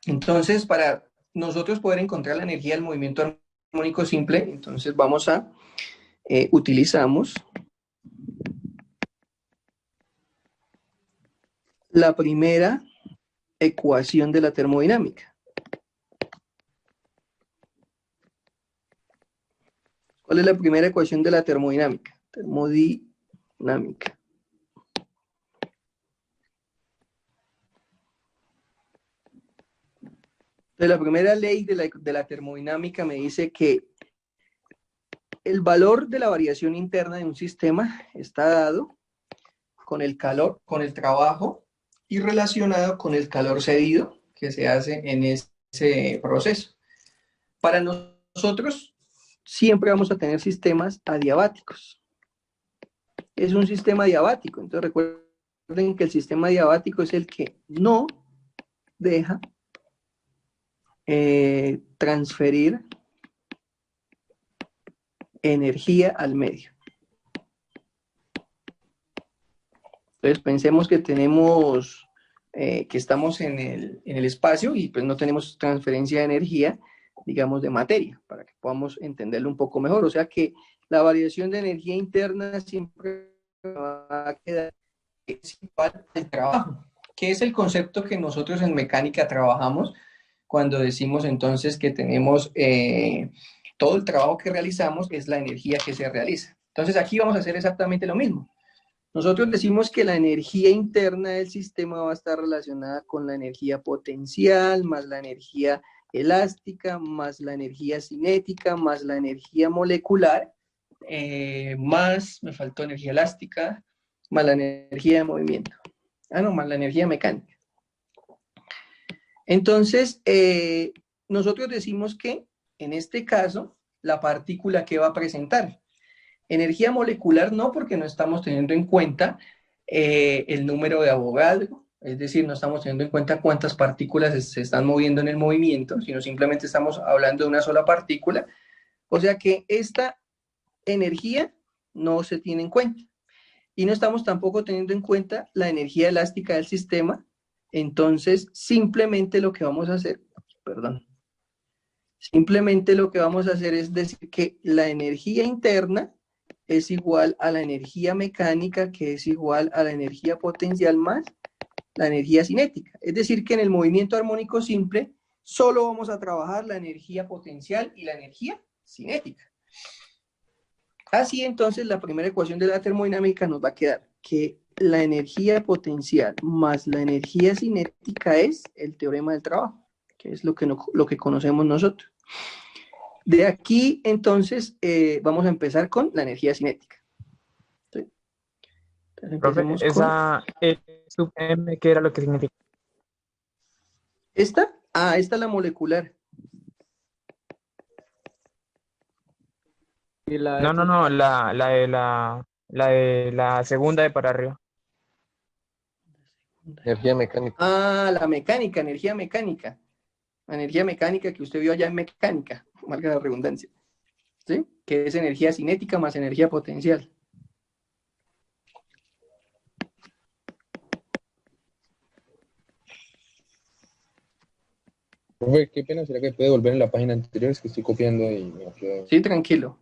Entonces, para nosotros poder encontrar la energía del movimiento armónico simple, entonces vamos a, utilizamos la primera ecuación de la termodinámica. ¿Cuál es la primera ecuación de la termodinámica? Termodinámica. Entonces, la primera ley de la termodinámica me dice que el valor de la variación interna de un sistema está dado con el calor, con el trabajo y relacionado con el calor cedido que se hace en ese proceso. Para nosotros siempre vamos a tener sistemas adiabáticos. Es un sistema diabático, entonces recuerden que el sistema diabático es el que no deja transferir energía al medio. Entonces pensemos que tenemos, que estamos en el espacio y pues no tenemos transferencia de energía, digamos, de materia, para que podamos entenderlo un poco mejor. O sea que la variación de energía interna siempre va a quedar igual al trabajo, que es el concepto que nosotros en mecánica trabajamos cuando decimos entonces que tenemos todo el trabajo que realizamos es la energía que se realiza. Entonces aquí vamos a hacer exactamente lo mismo. Nosotros decimos que la energía interna del sistema va a estar relacionada con la energía potencial, más la energía elástica, más la energía cinética, más la energía molecular, más, me faltó energía elástica, más la energía de movimiento. Más la energía mecánica. Entonces, nosotros decimos que, en este caso, la partícula que va a presentar. Energía molecular no, porque no estamos teniendo en cuenta el número de Avogadro, es decir, no estamos teniendo en cuenta cuántas partículas se están moviendo en el movimiento, sino simplemente estamos hablando de una sola partícula. O sea que esta energía no se tiene en cuenta. Y no estamos tampoco teniendo en cuenta la energía elástica del sistema. Entonces, simplemente lo que vamos a hacer, simplemente lo que vamos a hacer es decir que la energía interna es igual a la energía mecánica, que es igual a la energía potencial más la energía cinética. Es decir, que en el movimiento armónico simple solo vamos a trabajar la energía potencial y la energía cinética. Así entonces la primera ecuación de la termodinámica nos va a quedar que la energía potencial más la energía cinética es el teorema del trabajo, que es lo que conocemos nosotros. De aquí, entonces, vamos a empezar con la energía cinética. ¿Sí? Entonces, Profe, esa E sub M, ¿qué era lo que significa? ¿Esta? Esta es la molecular. No, la de la segunda de para arriba. Energía mecánica. La mecánica, energía mecánica. La energía mecánica que usted vio allá en mecánica, valga la redundancia, ¿sí? Que es energía cinética más energía potencial. Profe, qué pena, ¿será que puede volver en la página anterior? Es que estoy copiando y me quedo. Sí, tranquilo.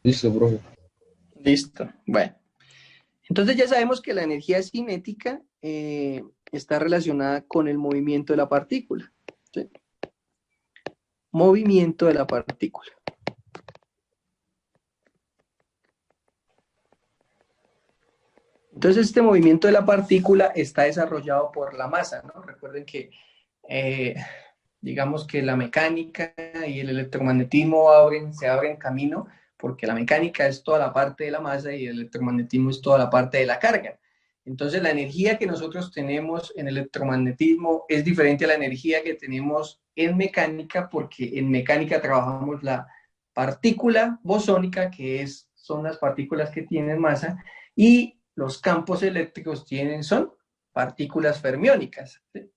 Listo, profe. Listo. Bueno, entonces ya sabemos que la energía cinética está relacionada con el movimiento de la partícula, ¿sí? Movimiento de la partícula. Entonces este movimiento de la partícula está desarrollado por la masa, ¿no? Recuerden que digamos que la mecánica y el electromagnetismo se abren camino porque la mecánica es toda la parte de la masa y el electromagnetismo es toda la parte de la carga. Entonces la energía que nosotros tenemos en electromagnetismo es diferente a la energía que tenemos en mecánica, porque en mecánica trabajamos la partícula bosónica, que son las partículas que tienen masa, y los campos eléctricos son partículas fermiónicas, ¿sí?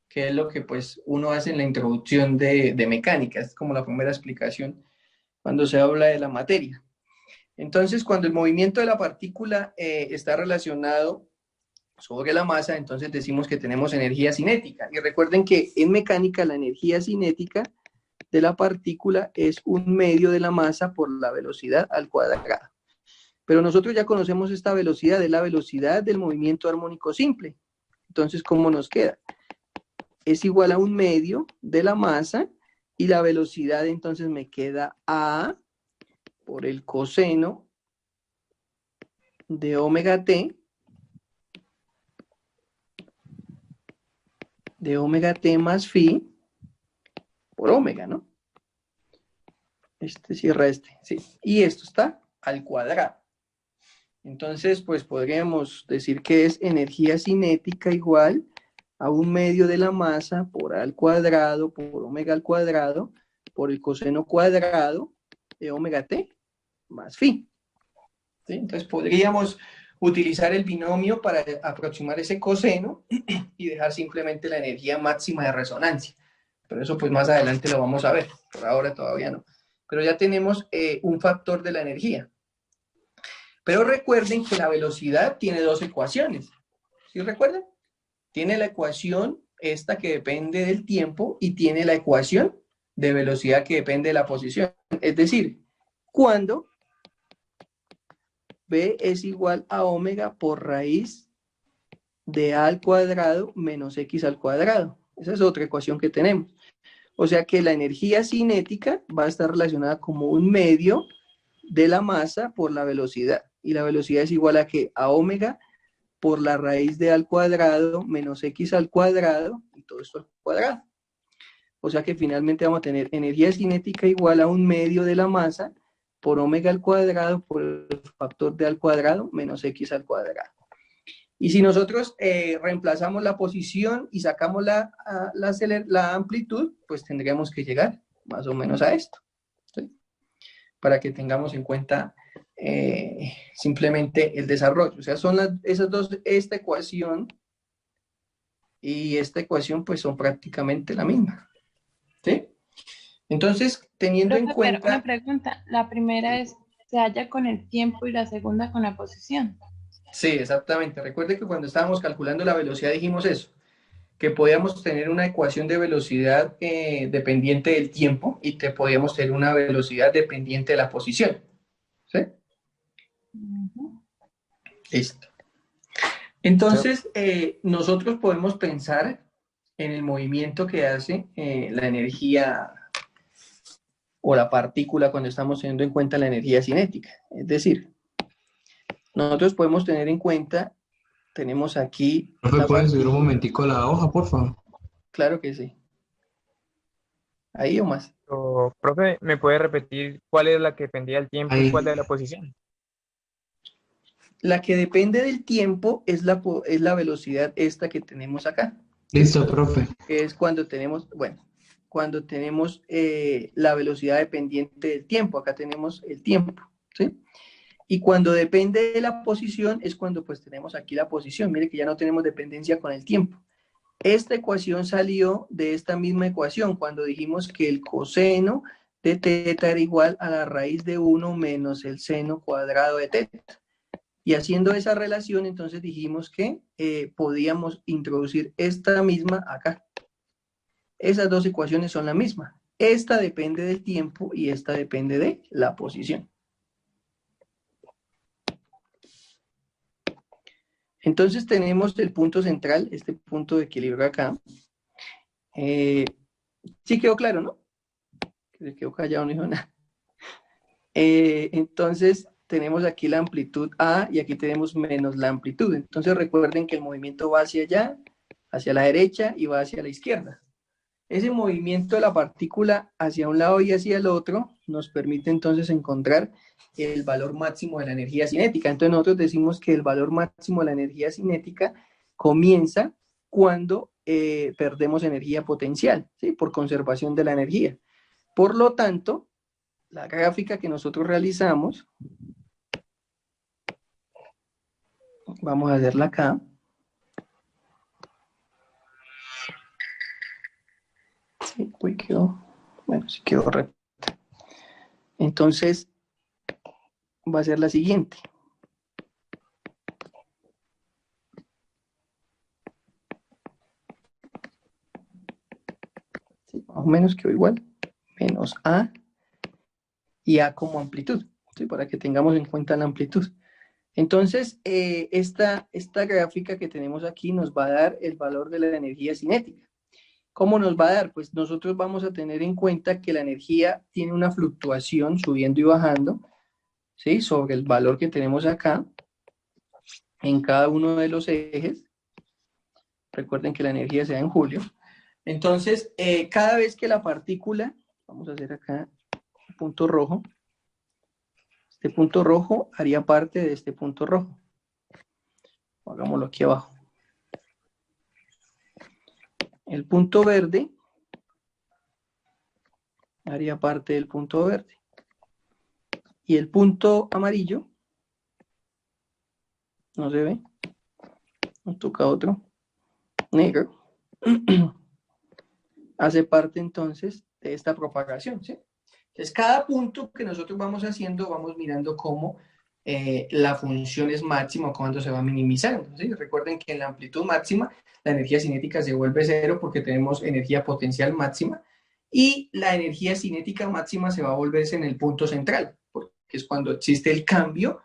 Que es lo que pues uno hace en la introducción de mecánica, es como la primera explicación cuando se habla de la materia. Entonces, cuando el movimiento de la partícula está relacionado sobre la masa, entonces decimos que tenemos energía cinética. Y recuerden que en mecánica la energía cinética de la partícula es un medio de la masa por la velocidad al cuadrado. Pero nosotros ya conocemos esta velocidad, es la velocidad del movimiento armónico simple. Entonces, ¿cómo nos queda? Es igual a un medio de la masa y la velocidad entonces me queda A por el coseno de omega t más phi por omega, ¿no? Este cierra este, sí. Y esto está al cuadrado. Entonces, pues podríamos decir que es energía cinética igual a un medio de la masa por A al cuadrado, por omega al cuadrado, por el coseno cuadrado de omega t más phi. ¿Sí? Entonces podríamos utilizar el binomio para aproximar ese coseno y dejar simplemente la energía máxima de resonancia. Pero eso pues más adelante lo vamos a ver, por ahora todavía no. Pero ya tenemos un factor de la energía. Pero recuerden que la velocidad tiene dos ecuaciones. ¿Sí recuerdan? Tiene la ecuación esta que depende del tiempo y tiene la ecuación de velocidad que depende de la posición. Es decir, cuando B es igual a omega por raíz de A al cuadrado menos X al cuadrado. Esa es otra ecuación que tenemos. O sea que la energía cinética va a estar relacionada como un medio de la masa por la velocidad. Y la velocidad es igual a ¿qué? A omega por la raíz de A al cuadrado menos X al cuadrado y todo esto al cuadrado. O sea que finalmente vamos a tener energía cinética igual a un medio de la masa por omega al cuadrado por el factor de al cuadrado menos X al cuadrado. Y si nosotros reemplazamos la posición y sacamos la amplitud, pues tendríamos que llegar más o menos a esto, ¿sí? Para que tengamos en cuenta simplemente el desarrollo. O sea, son esas dos, esta ecuación y esta ecuación pues son prácticamente la misma, ¿sí? Entonces, teniendo en cuenta... Pero una pregunta, la primera se halla con el tiempo y la segunda con la posición. Sí, exactamente. Recuerde que cuando estábamos calculando la velocidad dijimos eso, que podíamos tener una ecuación de velocidad dependiente del tiempo y que podíamos tener una velocidad dependiente de la posición. ¿Sí? Listo. Entonces, nosotros podemos pensar en el movimiento que hace la energía o la partícula cuando estamos teniendo en cuenta la energía cinética. Es decir, nosotros podemos tener en cuenta, tenemos aquí... ¿Profe, pueden subir un momentico a la hoja, por favor? Claro que sí. Ahí o más. Profe, ¿me puede repetir cuál es la que dependía del tiempo y Ahí. cuál de la posición? La que depende del tiempo es la velocidad esta que tenemos acá. Listo, profe. Que es cuando tenemos, bueno, cuando tenemos la velocidad dependiente del tiempo. Acá tenemos el tiempo, ¿sí? Y cuando depende de la posición es cuando pues tenemos aquí la posición. Mire que ya no tenemos dependencia con el tiempo. Esta ecuación salió de esta misma ecuación cuando dijimos que el coseno de teta era igual a la raíz de 1 menos el seno cuadrado de teta. Y haciendo esa relación, entonces dijimos que podíamos introducir esta misma acá. Esas dos ecuaciones son la misma. Esta depende del tiempo y esta depende de la posición. Entonces tenemos el punto central, este punto de equilibrio acá. Sí quedó claro, ¿no? Se quedó callado, no dijo nada. Entonces tenemos aquí la amplitud A y aquí tenemos menos la amplitud. Entonces recuerden que el movimiento va hacia allá, hacia la derecha y va hacia la izquierda. Ese movimiento de la partícula hacia un lado y hacia el otro nos permite entonces encontrar el valor máximo de la energía cinética. Entonces nosotros decimos que el valor máximo de la energía cinética comienza cuando perdemos energía potencial, ¿sí? Por conservación de la energía. Por lo tanto, la gráfica que nosotros realizamos, vamos a hacerla acá. Sí, uy, quedó, bueno, sí quedó recta. Entonces, va a ser la siguiente. Sí, más o menos quedó igual. Menos A y A como amplitud, ¿sí? Para que tengamos en cuenta la amplitud. Entonces, esta gráfica que tenemos aquí nos va a dar el valor de la energía cinética. ¿Cómo nos va a dar? Pues nosotros vamos a tener en cuenta que la energía tiene una fluctuación subiendo y bajando, ¿sí? Sobre el valor que tenemos acá en cada uno de los ejes. Recuerden que la energía se da en julio. Entonces, cada vez que la partícula, vamos a hacer acá un punto rojo, este punto rojo haría parte de este punto rojo. Hagámoslo aquí abajo. El punto verde haría parte del punto verde. Y el punto amarillo, no se ve, nos toca otro, negro, hace parte entonces de esta propagación, ¿sí? Entonces, cada punto que nosotros vamos haciendo, vamos mirando cómo la función es máxima o cuando se va minimizando, ¿sí? Recuerden que en la amplitud máxima, la energía cinética se vuelve cero porque tenemos energía potencial máxima y la energía cinética máxima se va a volverse en el punto central, porque es cuando existe el cambio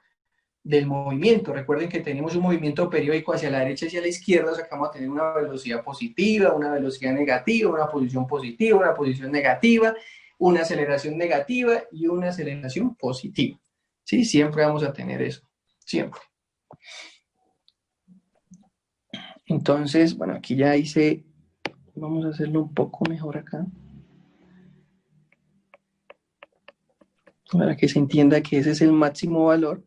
del movimiento. Recuerden que tenemos un movimiento periódico hacia la derecha y hacia la izquierda, o sea que vamos a tener una velocidad positiva, una velocidad negativa, una posición positiva, una posición negativa, una aceleración negativa y una aceleración positiva. ¿Sí? Siempre vamos a tener eso, siempre. Entonces, bueno, aquí ya hice, vamos a hacerlo un poco mejor acá, para que se entienda que ese es el máximo valor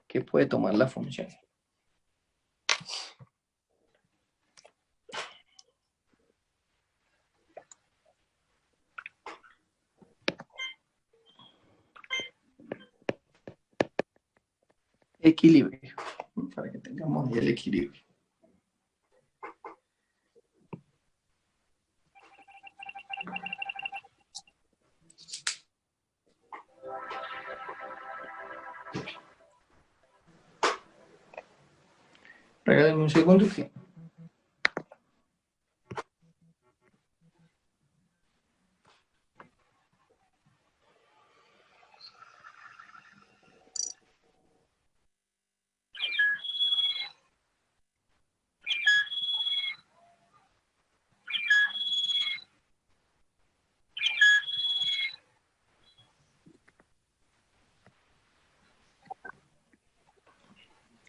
que puede tomar la función. Equilibrio, para que tengamos ahí el equilibrio. Regálenme un segundo. ¿Sí?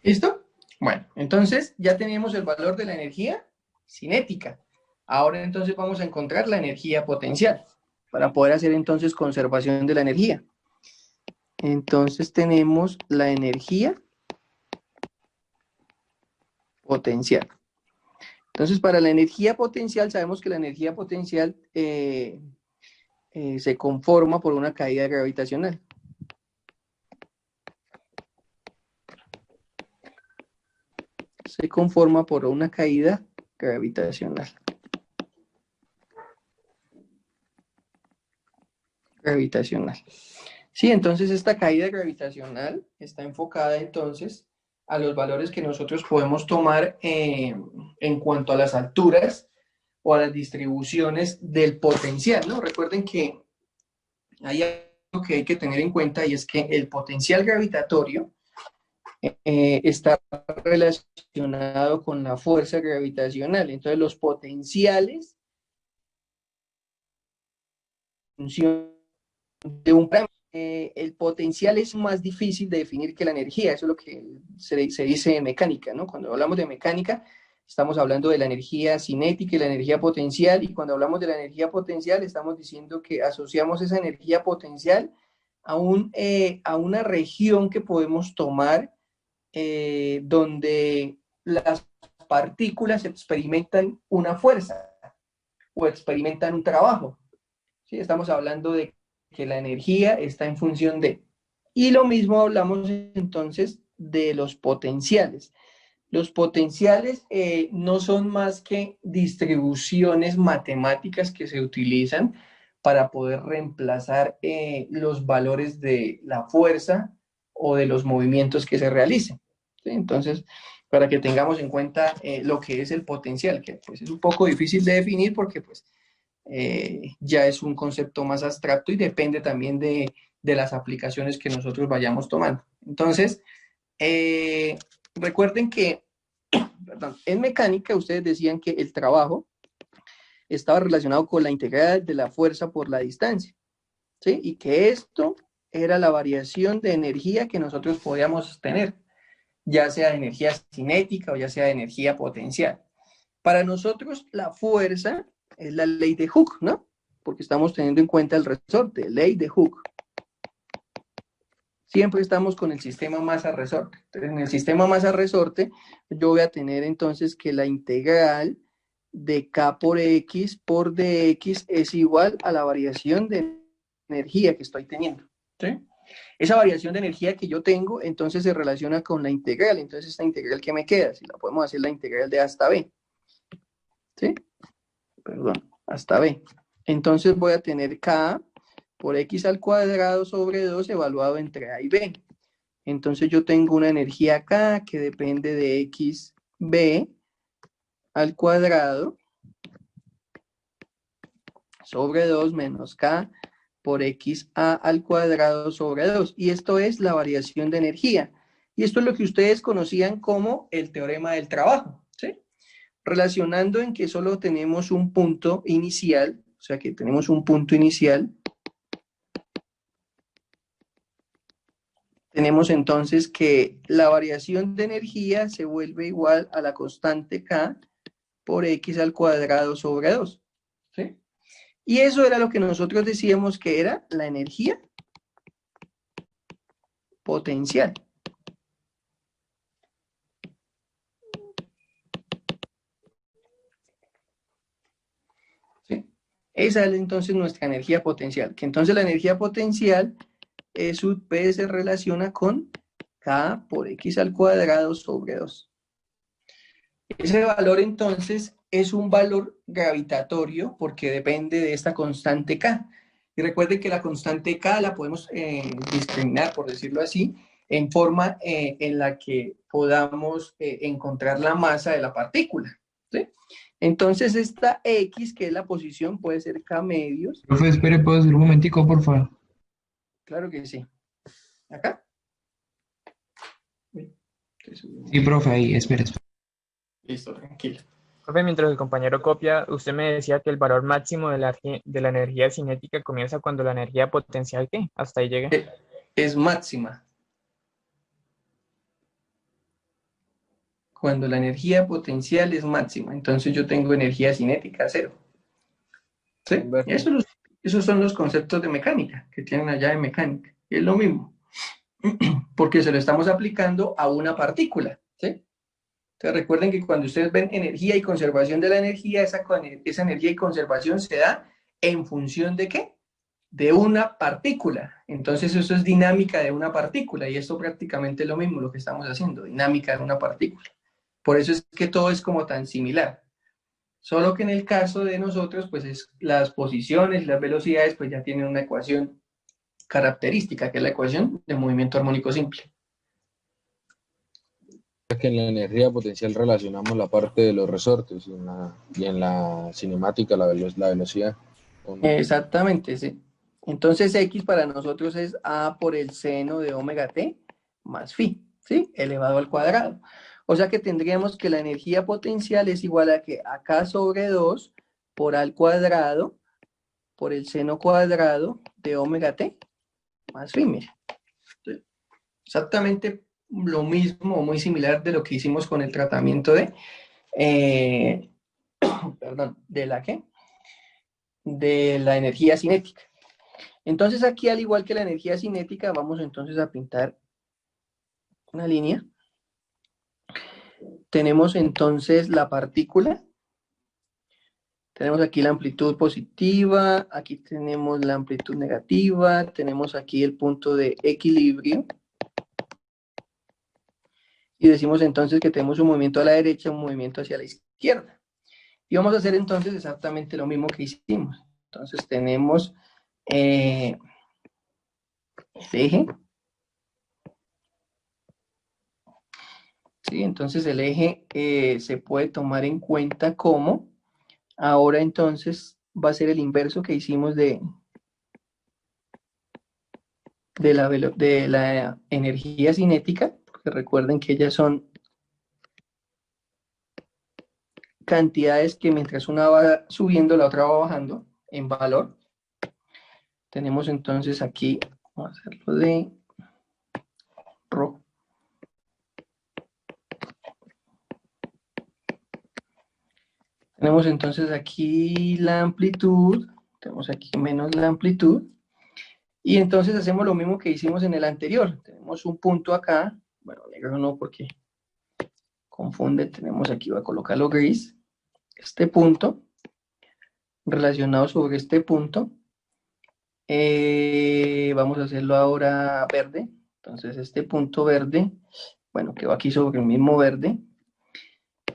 ¿Listo? Bueno, entonces ya tenemos el valor de la energía cinética. Ahora entonces vamos a encontrar la energía potencial para poder hacer entonces conservación de la energía. Entonces tenemos la energía potencial. Entonces para la energía potencial sabemos que la energía potencial se conforma por una caída gravitacional. Se conforma por una caída gravitacional. Sí, entonces esta caída gravitacional está enfocada entonces a los valores que nosotros podemos tomar en cuanto a las alturas o a las distribuciones del potencial, ¿no? Recuerden que hay algo que hay que tener en cuenta y es que el potencial gravitatorio está relacionado con la fuerza gravitacional. Entonces los potenciales función de un el potencial es más difícil de definir que la energía, eso es lo que se dice en mecánica, ¿no? Cuando hablamos de mecánica, estamos hablando de la energía cinética y la energía potencial, y cuando hablamos de la energía potencial, estamos diciendo que asociamos esa energía potencial a una región que podemos tomar donde las partículas experimentan una fuerza o experimentan un trabajo. ¿Sí? Estamos hablando de que la energía está en función de. Y lo mismo hablamos entonces de los potenciales. Los potenciales no son más que distribuciones matemáticas que se utilizan para poder reemplazar los valores de la fuerza o de los movimientos que se realicen. ¿Sí? Entonces, para que tengamos en cuenta lo que es el potencial, que pues es un poco difícil de definir porque pues ya es un concepto más abstracto y depende también de las aplicaciones que nosotros vayamos tomando. Entonces, recuerden que, perdón, en mecánica ustedes decían que el trabajo estaba relacionado con la integral de la fuerza por la distancia, ¿sí? Y que esto era la variación de energía que nosotros podíamos tener, ya sea de energía cinética o ya sea de energía potencial. Para nosotros la fuerza es la ley de Hooke, ¿no? Porque estamos teniendo en cuenta el resorte, ley de Hooke. Siempre estamos con el sistema masa-resorte. Entonces, en el sistema masa-resorte, yo voy a tener entonces que la integral de K por X por dx es igual a la variación de energía que estoy teniendo. ¿Sí? Esa variación de energía que yo tengo, entonces se relaciona con la integral. Entonces, esta integral que me queda, si la podemos hacer la integral de A hasta B. ¿Sí? Perdón, hasta B. Entonces voy a tener K por X al cuadrado sobre 2 evaluado entre A y B. Entonces yo tengo una energía K que depende de XB al cuadrado sobre 2 menos K por XA al cuadrado sobre 2. Y esto es la variación de energía. Y esto es lo que ustedes conocían como el teorema del trabajo, ¿sí? Relacionando en que solo tenemos un punto inicial, o sea que tenemos un punto inicial, tenemos entonces que la variación de energía se vuelve igual a la constante K por X al cuadrado sobre 2. ¿Sí? Y eso era lo que nosotros decíamos que era la energía potencial. ¿Sí? Esa es entonces nuestra energía potencial. Que entonces la energía potencial sub P se relaciona con K por X al cuadrado sobre 2. Ese valor entonces es un valor gravitatorio porque depende de esta constante K. Y recuerden que la constante K la podemos discriminar, por decirlo así, en forma en la que podamos encontrar la masa de la partícula. ¿Sí? Entonces esta X, que es la posición, puede ser K medios. Profe, espere, ¿puedo decir un momentico, por favor? Claro que sí. ¿Acá? Sí, profe, ahí, espere. Listo, tranquilo. Profe, mientras el compañero copia, usted me decía que el valor máximo de la energía cinética comienza cuando la energía potencial, ¿qué? Hasta ahí llega. Es máxima. Cuando la energía potencial es máxima, entonces yo tengo energía cinética 0. ¿Sí? Esos son los conceptos de mecánica que tienen allá en mecánica. Es lo mismo, porque se lo estamos aplicando a una partícula. ¿Sí? Entonces recuerden que cuando ustedes ven energía y conservación de la energía, esa energía y conservación se da en función ¿de qué? De una partícula. Entonces eso es dinámica de una partícula, y esto prácticamente es lo mismo lo que estamos haciendo, dinámica de una partícula. Por eso es que todo es como tan similar. Solo que en el caso de nosotros, pues las posiciones y las velocidades pues ya tienen una ecuación característica, que es la ecuación de movimiento armónico simple. Que en la energía potencial relacionamos la parte de los resortes y en la cinemática la velocidad. Exactamente, sí. Entonces X para nosotros es A por el seno de omega t más phi, ¿sí? Elevado al cuadrado. O sea que tendríamos que la energía potencial es igual a que K sobre 2 por A al cuadrado por el seno cuadrado de omega t más phi, mire. Exactamente lo mismo o muy similar de lo que hicimos con el tratamiento de, ¿de la qué? De la energía cinética. Entonces aquí, al igual que la energía cinética, vamos entonces a pintar una línea. Tenemos entonces la partícula. Tenemos aquí la amplitud positiva, aquí tenemos la amplitud negativa, tenemos aquí el punto de equilibrio. Y decimos entonces que tenemos un movimiento a la derecha, un movimiento hacia la izquierda. Y vamos a hacer entonces exactamente lo mismo que hicimos. Entonces tenemos el eje. ¿Sí? Entonces el eje se puede tomar en cuenta como, ahora entonces va a ser el inverso que hicimos de la energía cinética, porque recuerden que ellas son cantidades que mientras una va subiendo, la otra va bajando en valor. Tenemos entonces aquí, vamos a hacerlo de rojo. Tenemos entonces aquí la amplitud, tenemos aquí menos la amplitud, y entonces hacemos lo mismo que hicimos en el anterior. Tenemos un punto acá, bueno, negro no porque confunde, tenemos aquí, voy a colocarlo gris, este punto, relacionado sobre este punto, vamos a hacerlo ahora verde. Entonces este punto verde, bueno, que va aquí sobre el mismo verde,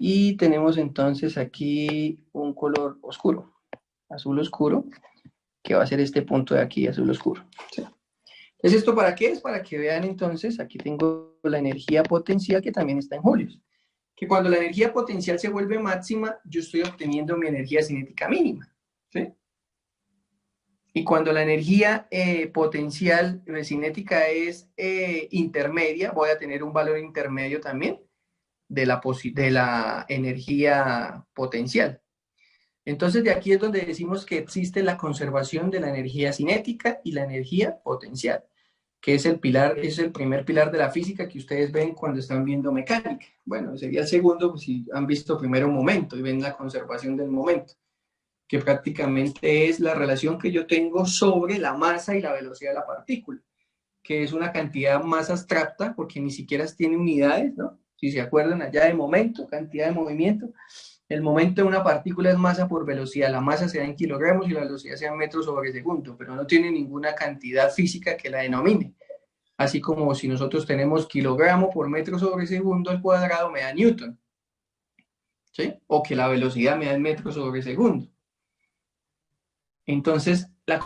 y tenemos entonces aquí un color oscuro, azul oscuro, que va a ser este punto de aquí, azul oscuro. ¿Sí? Entonces, ¿esto para qué es? Para que vean entonces, aquí tengo la energía potencial que también está en julios. Que cuando la energía potencial se vuelve máxima, yo estoy obteniendo mi energía cinética mínima. ¿Sí? Y cuando la energía potencial cinética es intermedia, voy a tener un valor intermedio también de la energía potencial. Entonces de aquí es donde decimos que existe la conservación de la energía cinética y la energía potencial, que es el primer pilar de la física que ustedes ven cuando están viendo mecánica. Bueno, sería el segundo pues, si han visto primero un momento y ven la conservación del momento, que prácticamente es la relación que yo tengo sobre la masa y la velocidad de la partícula, que es una cantidad más abstracta porque ni siquiera tiene unidades, ¿no? Si se acuerdan allá de momento, cantidad de movimiento, el momento de una partícula es masa por velocidad, la masa se da en kilogramos y la velocidad se da en metros sobre segundo, pero no tiene ninguna cantidad física que la denomine. Así como si nosotros tenemos kilogramo por metro sobre segundo al cuadrado me da newton, ¿sí? O que la velocidad me da en metros sobre segundo. Entonces, la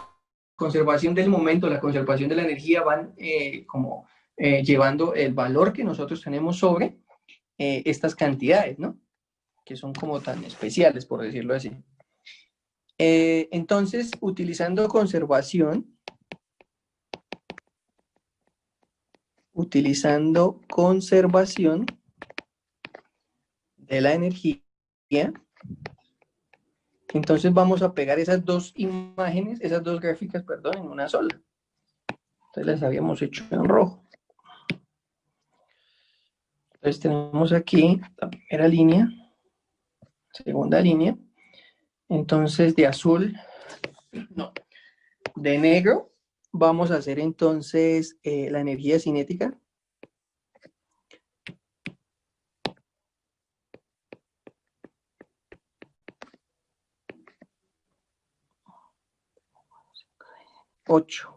conservación del momento, la conservación de la energía van llevando el valor que nosotros tenemos sobre estas cantidades, ¿no? Que son como tan especiales, por decirlo así. Entonces, utilizando conservación de la energía, entonces vamos a pegar esas dos imágenes, esas dos gráficas, perdón, en una sola. Entonces las habíamos hecho en rojo. Entonces tenemos aquí la primera línea, segunda línea. Entonces de azul, no, de negro, vamos a hacer entonces la energía cinética. Ocho.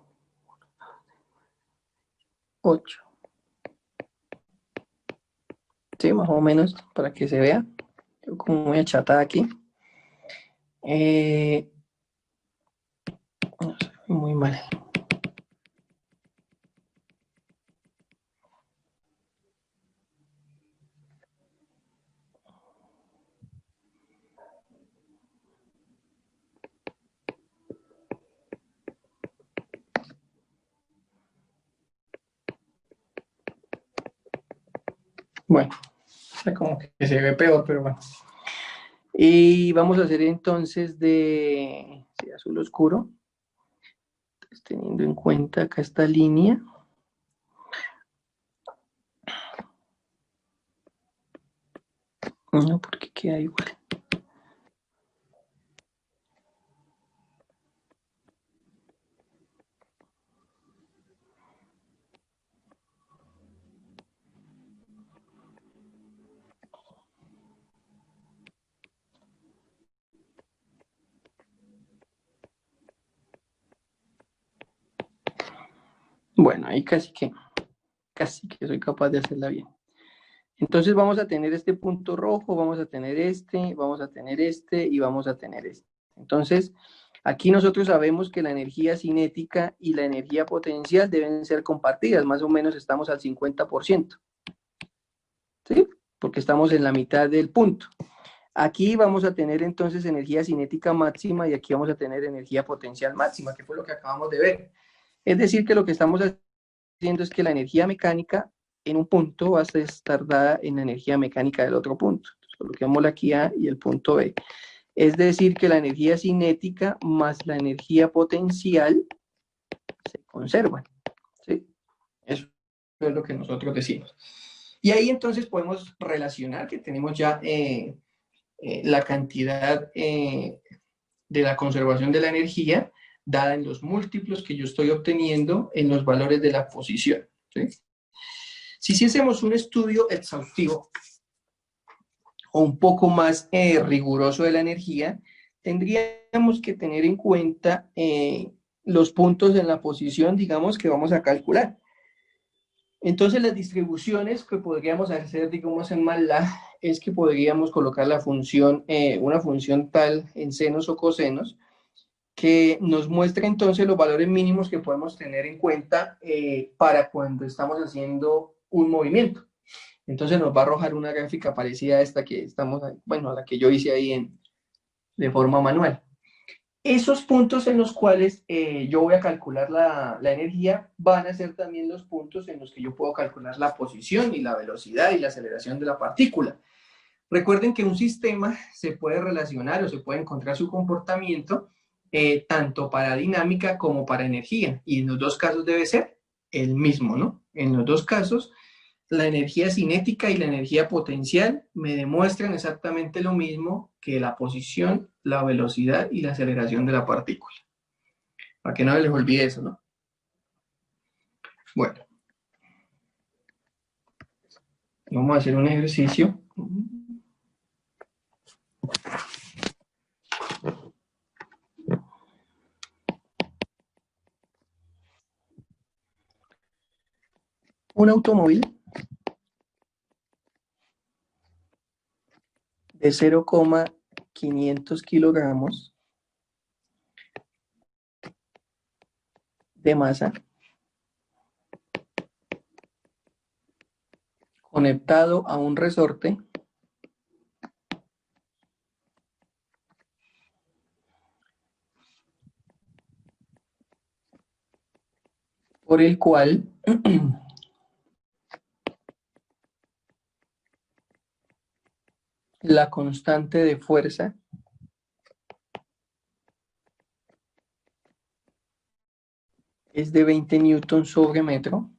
Sí, más o menos, para que se vea. Yo como muy achatada aquí. No sé, muy mal. Bueno, como que se ve peor, pero bueno. Y vamos a hacer entonces de azul oscuro. Entonces, teniendo en cuenta acá esta línea. No, porque queda igual. Bueno, ahí casi que soy capaz de hacerla bien. Entonces vamos a tener este punto rojo, vamos a tener este, vamos a tener este y vamos a tener este. Entonces, aquí nosotros sabemos que la energía cinética y la energía potencial deben ser compartidas, más o menos estamos al 50%, ¿sí? Porque estamos en la mitad del punto. Aquí vamos a tener entonces energía cinética máxima y aquí vamos a tener energía potencial máxima, que fue lo que acabamos de ver. Es decir, que lo que estamos haciendo es que la energía mecánica en un punto va a estar dada en la energía mecánica del otro punto. Entonces, coloquemos aquí A y el punto B. Es decir, que la energía cinética más la energía potencial se conservan. ¿Sí? Eso es lo que nosotros decimos. Y ahí entonces podemos relacionar que tenemos ya la cantidad de la conservación de la energía dada en los múltiplos que yo estoy obteniendo en los valores de la posición. ¿Sí? Si hiciésemos un estudio exhaustivo o un poco más riguroso de la energía, tendríamos que tener en cuenta los puntos en la posición, digamos, que vamos a calcular. Entonces, las distribuciones que podríamos hacer, digamos, en MATLAB, es que podríamos colocar la función, una función tal en senos o cosenos, que nos muestra entonces los valores mínimos que podemos tener en cuenta para cuando estamos haciendo un movimiento. Entonces nos va a arrojar una gráfica parecida a esta que estamos, bueno, a la que yo hice ahí de forma manual. Esos puntos en los cuales yo voy a calcular la energía van a ser también los puntos en los que yo puedo calcular la posición y la velocidad y la aceleración de la partícula. Recuerden que un sistema se puede relacionar o se puede encontrar su comportamiento tanto para dinámica como para energía. Y en los dos casos debe ser el mismo, ¿no? En los dos casos, la energía cinética y la energía potencial me demuestran exactamente lo mismo que la posición, la velocidad y la aceleración de la partícula. Para que no les olvide eso, ¿no? Bueno. Vamos a hacer un ejercicio. Un automóvil de 0,500 kilogramos de masa conectado a un resorte por el cual la constante de fuerza es de 20 newtons sobre metro.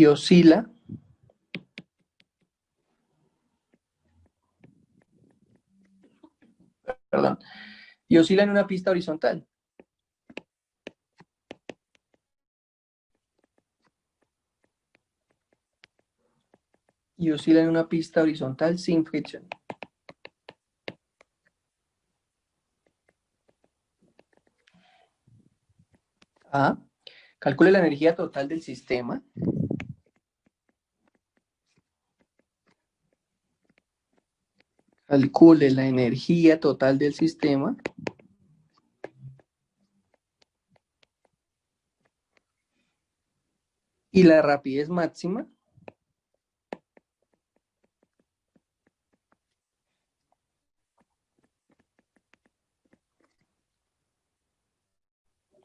y oscila en una pista horizontal. Y oscila en una pista horizontal sin fricción. A. Calcule la energía total del sistema. Calcule la energía total del sistema. Y la rapidez máxima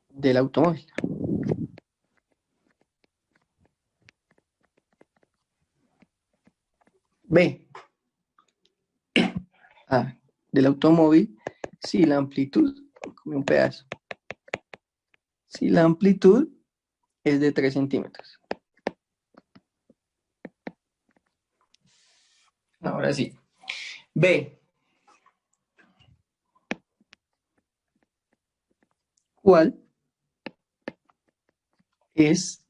del automóvil. B. Del automóvil, si la amplitud, como un pedazo, si la amplitud es de 3 centímetros. Ahora sí. B. ¿Cuál es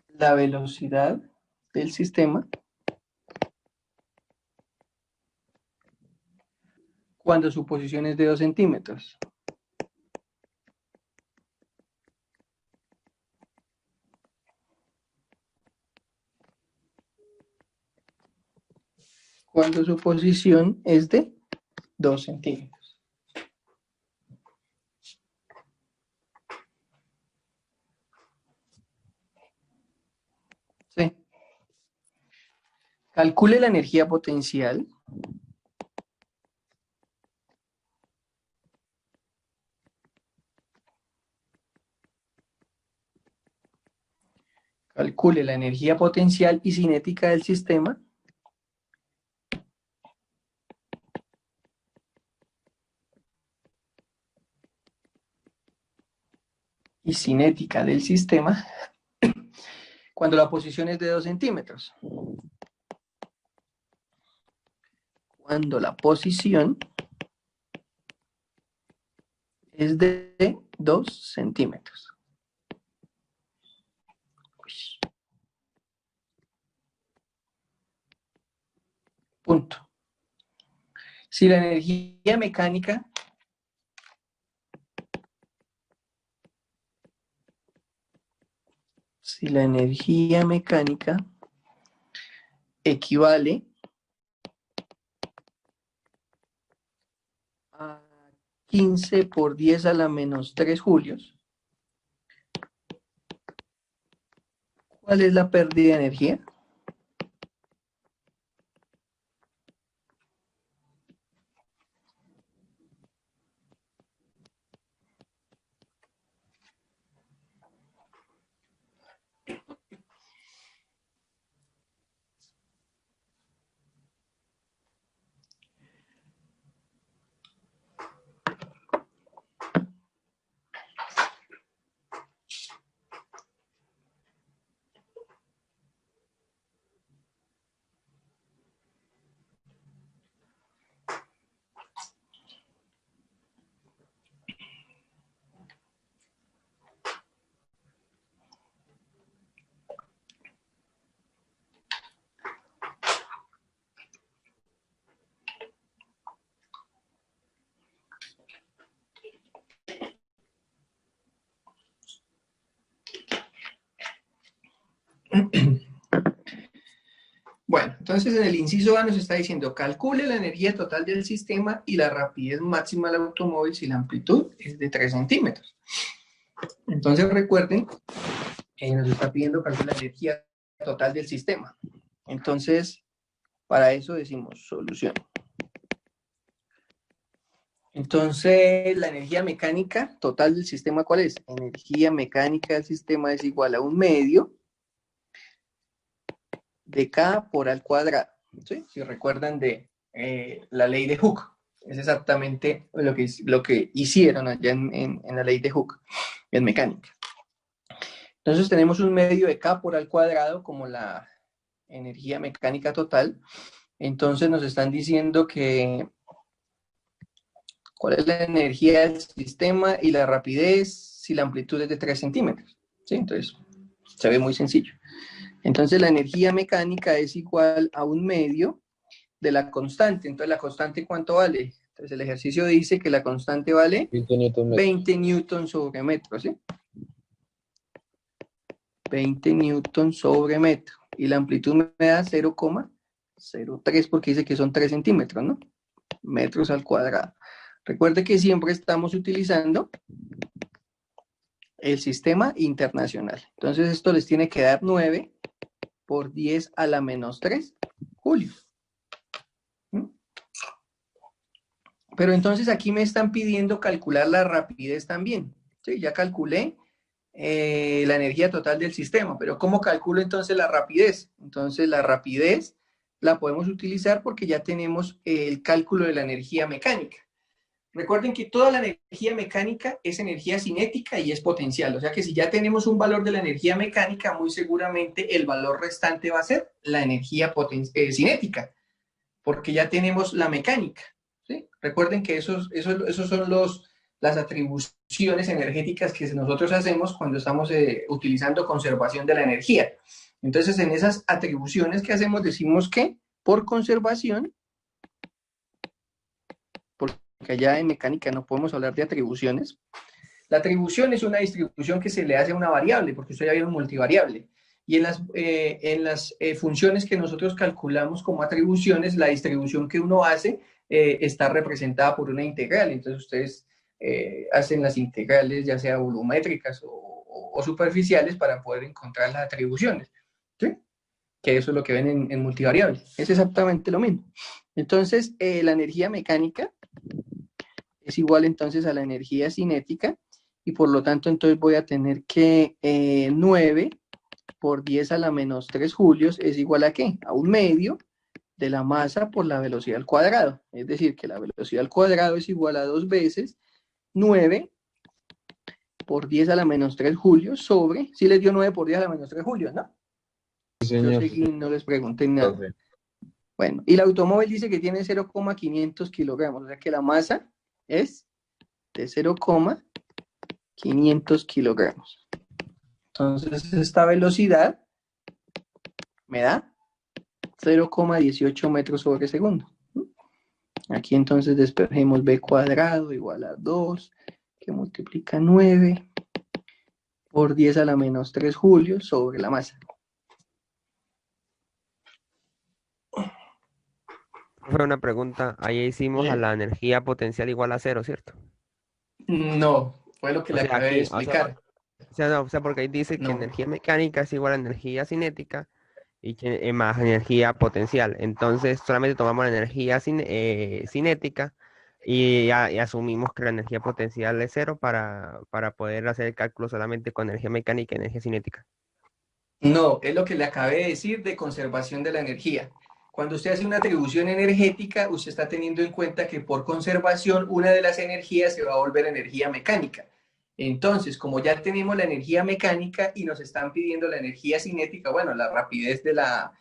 la velocidad del sistema cuando su posición es de 2 centímetros? Cuando su posición es de 2 centímetros. Sí. Calcule la energía potencial. Calcule la energía potencial y cinética del sistema cuando la posición es de 2 centímetros. Cuando la posición es de 2 centímetros. Punto. Si la energía mecánica equivale a 15 por 10 a la menos 3 julios, ¿cuál es la pérdida de energía? Bueno, entonces en el inciso A nos está diciendo calcule la energía total del sistema y la rapidez máxima del automóvil si la amplitud es de 3 centímetros. Entonces recuerden, nos está pidiendo calcular la energía total del sistema. Entonces, para eso decimos solución. Entonces, la energía mecánica total del sistema, ¿cuál es? Energía mecánica del sistema es igual a 1/2 de K por al cuadrado. ¿Sí? Si recuerdan de la ley de Hooke. Es exactamente lo que hicieron allá en la ley de Hooke, en mecánica. Entonces tenemos un medio de K por al cuadrado como la energía mecánica total. Entonces nos están diciendo que cuál es la energía del sistema y la rapidez si la amplitud es de 3 centímetros. ¿Sí? Entonces se ve muy sencillo. Entonces la energía mecánica es igual a un medio de la constante. Entonces la constante ¿cuánto vale? Entonces el ejercicio dice que la constante vale 20 newton metros. 20 newton sobre metro, ¿sí? 20 newton sobre metro. Y la amplitud me da 0,03 porque dice que son 3 centímetros, ¿no? Metros al cuadrado. Recuerde que siempre estamos utilizando el sistema internacional. Entonces esto les tiene que dar 9 por 10 a la menos 3 julios. ¿Mm? Pero entonces aquí me están pidiendo calcular la rapidez también. ¿Sí? Ya calculé la energía total del sistema, pero ¿cómo calculo entonces la rapidez? Entonces la rapidez la podemos utilizar porque ya tenemos el cálculo de la energía mecánica. Recuerden que toda la energía mecánica es energía cinética y es potencial, o sea que si ya tenemos un valor de la energía mecánica, muy seguramente el valor restante va a ser la energía cinética, porque ya tenemos la mecánica, ¿sí? Recuerden que esos son las atribuciones energéticas que nosotros hacemos cuando estamos utilizando conservación de la energía. Entonces, en esas atribuciones que hacemos, decimos que por conservación, porque allá en mecánica no podemos hablar de atribuciones, la atribución es una distribución que se le hace a una variable, porque usted ya vio un multivariable. Y en las funciones que nosotros calculamos como atribuciones, la distribución que uno hace está representada por una integral. Entonces, ustedes hacen las integrales, ya sea volumétricas o superficiales, para poder encontrar las atribuciones, ¿sí? Que eso es lo que ven en multivariable. Es exactamente lo mismo. Entonces, la energía mecánica es igual entonces a la energía cinética, y por lo tanto, entonces voy a tener que 9 por 10 a la menos 3 julios es igual a ¿qué? A un medio de la masa por la velocidad al cuadrado. Es decir, que la velocidad al cuadrado es igual a 2 veces 9 por 10 a la menos 3 julios sobre, si les dio 9 por 10 a la menos 3 julios, ¿no? Sí, señor. Yo seguí, no les pregunté nada. Profe. Bueno, y el automóvil dice que tiene 0,500 kilogramos, o sea que la masa es de 0,500 kilogramos. Entonces, esta velocidad me da 0,18 metros sobre segundo. Aquí entonces despejemos b cuadrado igual a 2, que multiplica 9 por 10 a la menos 3 julios sobre la masa. Fue una pregunta. Ahí hicimos a la energía potencial igual a 0, ¿cierto? No, fue lo que O le sea, acabé de aquí, explicar. o sea, porque ahí dice que No. energía mecánica es igual a energía cinética y que, más energía potencial. Entonces, solamente tomamos la energía cinética y asumimos que la energía potencial es 0 para poder hacer el cálculo solamente con energía mecánica y energía cinética. No, es lo que le acabé de decir de conservación de la energía. Cuando usted hace una atribución energética, usted está teniendo en cuenta que por conservación una de las energías se va a volver energía mecánica. Entonces, como ya tenemos la energía mecánica y nos están pidiendo la energía cinética, bueno, la rapidez de la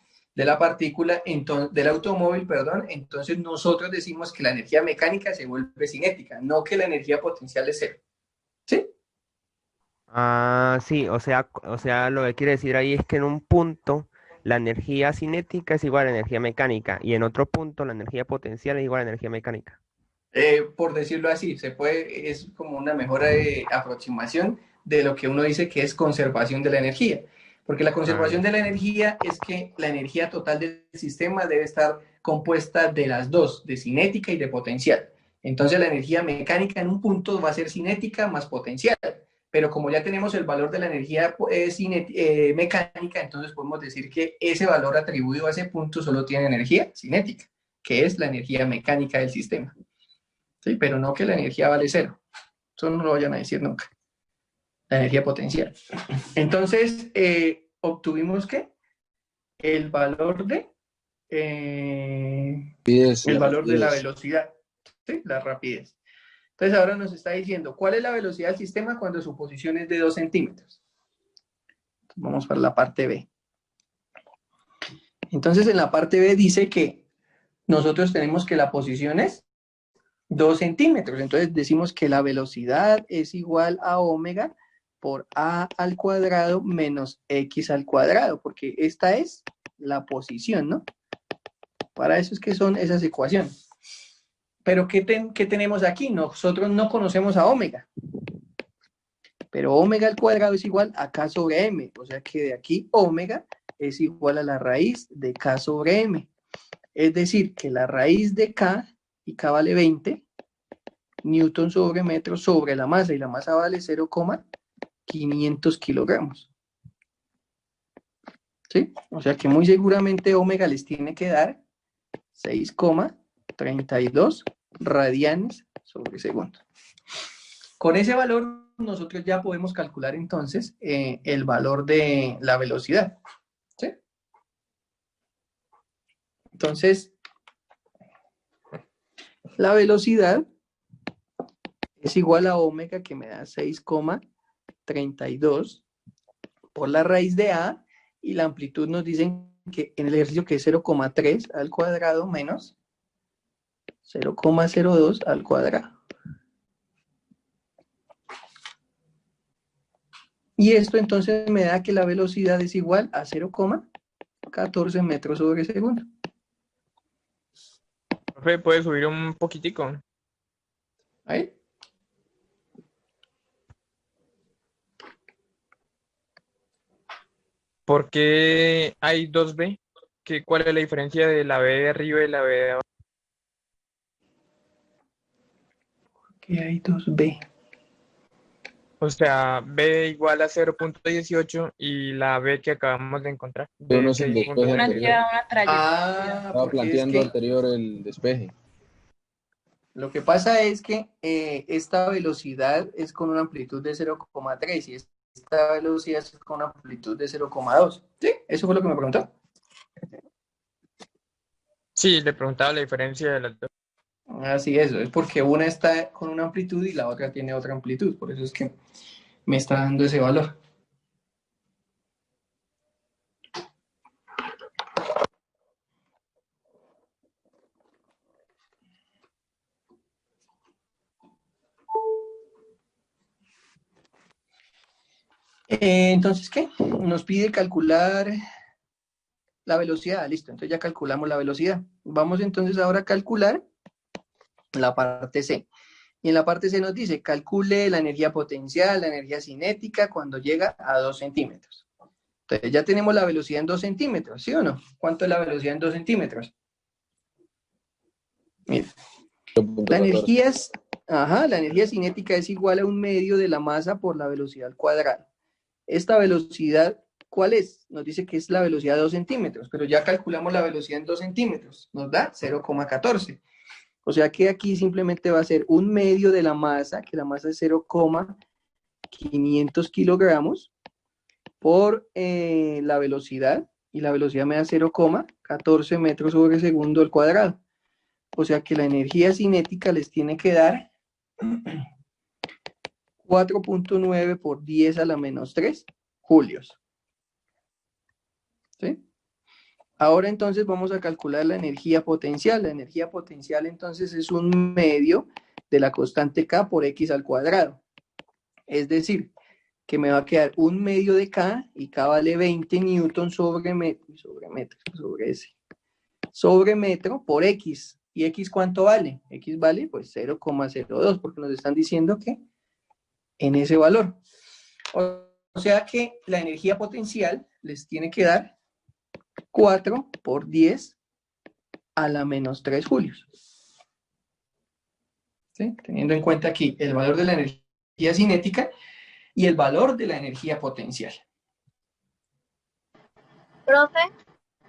partícula, del automóvil, perdón, entonces nosotros decimos que la energía mecánica se vuelve cinética, no que la energía potencial es 0. ¿Sí? Ah, sí, o sea, lo que quiere decir ahí es que en un punto la energía cinética es igual a energía mecánica y en otro punto la energía potencial es igual a energía mecánica. Por decirlo así, es como una mejor aproximación de lo que uno dice que es conservación de la energía. Porque la conservación de la energía es que la energía total del sistema debe estar compuesta de las dos, de cinética y de potencial. Entonces la energía mecánica en un punto va a ser cinética más potencial. Pero como ya tenemos el valor de la energía mecánica, entonces podemos decir que ese valor atribuido a ese punto solo tiene energía cinética, que es la energía mecánica del sistema. ¿Sí? Pero no que la energía vale 0. Eso no lo vayan a decir nunca. La energía potencial. Entonces, obtuvimos ¿qué? El valor de el valor de la velocidad, ¿sí? La rapidez. Entonces ahora nos está diciendo, ¿cuál es la velocidad del sistema cuando su posición es de 2 centímetros? Vamos para la parte B. Entonces, en la parte B dice que nosotros tenemos que la posición es 2 centímetros. Entonces, decimos que la velocidad es igual a omega por a al cuadrado menos x al cuadrado, porque esta es la posición, ¿no? Para eso es que son esas ecuaciones. Pero, ¿qué tenemos aquí? Nosotros no conocemos a omega. Pero omega al cuadrado es igual a k sobre m. O sea que de aquí omega es igual a la raíz de k sobre m. Es decir, que la raíz de k, y k vale 20, newton sobre metro sobre la masa, y la masa vale 0,500 kilogramos. ¿Sí? O sea que muy seguramente omega les tiene que dar 6,32 radianes sobre segundo. Con ese valor nosotros ya podemos calcular entonces el valor de la velocidad. ¿Sí? Entonces, la velocidad es igual a omega, que me da 6,32 por la raíz de a, y la amplitud nos dicen que en el ejercicio que es 0,3 al cuadrado menos 0,02 al cuadrado. Y esto entonces me da que la velocidad es igual a 0,14 metros sobre segundo. Profe, ¿puede subir un poquitico? ¿Ahí? ¿Por qué hay 2B? ¿Cuál es la diferencia de la B de arriba y la B de abajo? Que hay 2B. O sea, B igual a 0,18 y la B que acabamos de encontrar. Pero no De es el despeje 6,8. anterior. Una trayectoria. Estaba Porque es planteando que anterior el despeje. lo que pasa es que esta velocidad es con una amplitud de 0,3 y esta velocidad es con una amplitud de 0,2. ¿Sí? Eso fue lo que me preguntó. Sí, le preguntaba la diferencia de las dos. Así es porque una está con una amplitud y la otra tiene otra amplitud. Por eso es que me está dando ese valor. Entonces, ¿qué? Nos pide calcular la velocidad. Listo, entonces ya calculamos la velocidad. Vamos entonces ahora a calcular la parte C. Y en la parte C nos dice, calcule la energía potencial, la energía cinética cuando llega a 2 centímetros. Entonces ya tenemos la velocidad en 2 centímetros, ¿sí o no? ¿Cuánto es la velocidad en 2 centímetros? Mira. La energía cinética es igual a 1/2 de la masa por la velocidad al cuadrado. Esta velocidad, ¿cuál es? Nos dice que es la velocidad de 2 centímetros, pero ya calculamos la velocidad en 2 centímetros. Nos da 0,14. O sea que aquí simplemente va a ser 1/2 de la masa, que la masa es 0,500 kilogramos, por la velocidad, y la velocidad me da 0,14 metros sobre segundo al cuadrado. O sea que la energía cinética les tiene que dar 4.9 por 10 a la menos 3 julios. ¿Sí? Ahora entonces vamos a calcular la energía potencial. La energía potencial entonces es 1/2 de la constante K por X al cuadrado. Es decir, que me va a quedar 1/2 de K, y K vale 20 newton sobre metro por X. ¿Y X cuánto vale? X vale pues 0,02, porque nos están diciendo que en ese valor. O sea que la energía potencial les tiene que dar 4 por 10 a la menos 3 julios. ¿Sí? Teniendo en cuenta aquí el valor de la energía cinética y el valor de la energía potencial. Profe,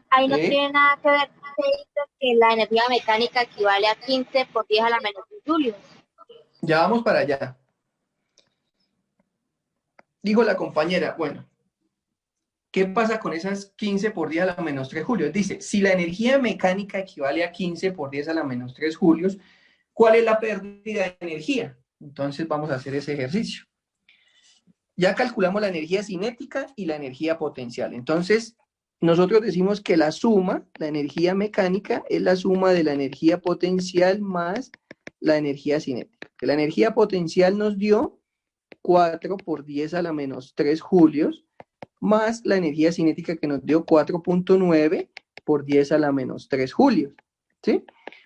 ahí no ¿Sí? tiene nada que ver con que dice que la energía mecánica equivale a 15 por 10 a la menos 3 julios. Ya vamos para allá. Dijo la compañera, bueno, ¿qué pasa con esas 15 por 10 a la menos 3 julios? Dice, si la energía mecánica equivale a 15 por 10 a la menos 3 julios, ¿cuál es la pérdida de energía? Entonces vamos a hacer ese ejercicio. Ya calculamos la energía cinética y la energía potencial. Entonces, nosotros decimos que la suma, la energía mecánica, es la suma de la energía potencial más la energía cinética. Que la energía potencial nos dio 4 por 10 a la menos 3 julios, más la energía cinética que nos dio 4.9 por 10 a la menos 3 julios. ¿Sí?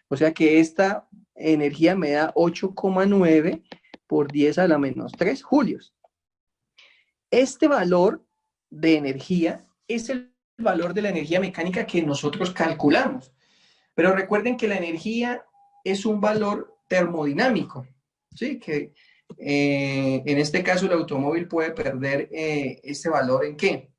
O sea que esta energía me da 8,9 por 10 a la menos 3 julios. Este valor de energía es el valor de la energía mecánica que nosotros calculamos. Pero recuerden que la energía es un valor termodinámico, ¿sí? Que en este caso el automóvil puede perder este valor ¿en qué?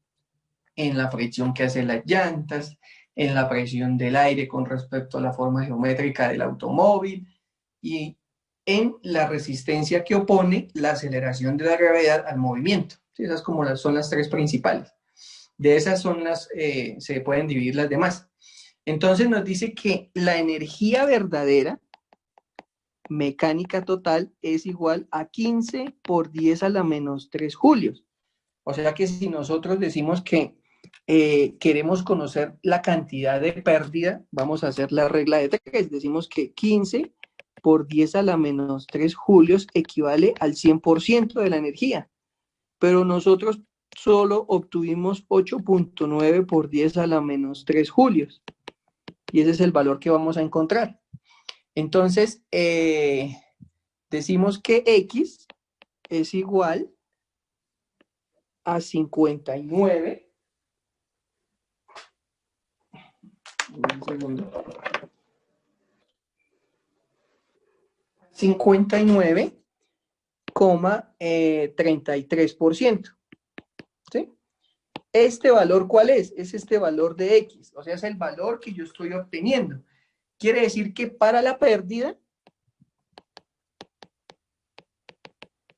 En la fricción que hacen las llantas, en la presión del aire con respecto a la forma geométrica del automóvil y en la resistencia que opone la aceleración de la gravedad al movimiento. ¿Sí? Esas como son las tres principales. De esas son se pueden dividir las demás. Entonces nos dice que la energía verdadera mecánica total es igual a 15 por 10 a la menos 3 julios. O sea que si nosotros decimos que queremos conocer la cantidad de pérdida, vamos a hacer la regla de 3. Decimos que 15 por 10 a la menos 3 julios equivale al 100% de la energía. Pero nosotros solo obtuvimos 8.9 por 10 a la menos 3 julios. Y ese es el valor que vamos a encontrar. Entonces, decimos que X es igual a 59. Un segundo. 59,33%. ¿Sí? ¿Este valor cuál es? Es este valor de X, o sea, es el valor que yo estoy obteniendo. Quiere decir que para la pérdida,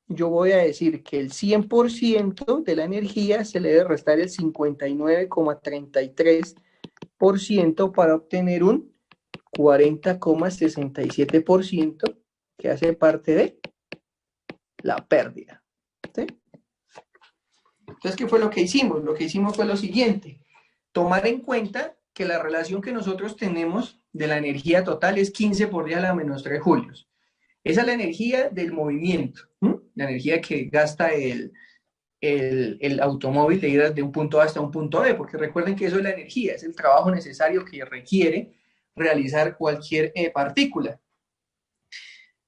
yo voy a decir que el 100% de la energía se le debe restar el 59,33% para obtener un 40,67% que hace parte de la pérdida. ¿Sí? Entonces, ¿qué fue lo que hicimos? Lo que hicimos fue lo siguiente: tomar en cuenta que la relación que nosotros tenemos de la energía total es 15 por 10 a la menos 3 julios. Esa es la energía del movimiento, la energía que gasta el automóvil de ir de un punto A hasta un punto B, porque recuerden que eso es la energía, es el trabajo necesario que requiere realizar cualquier partícula.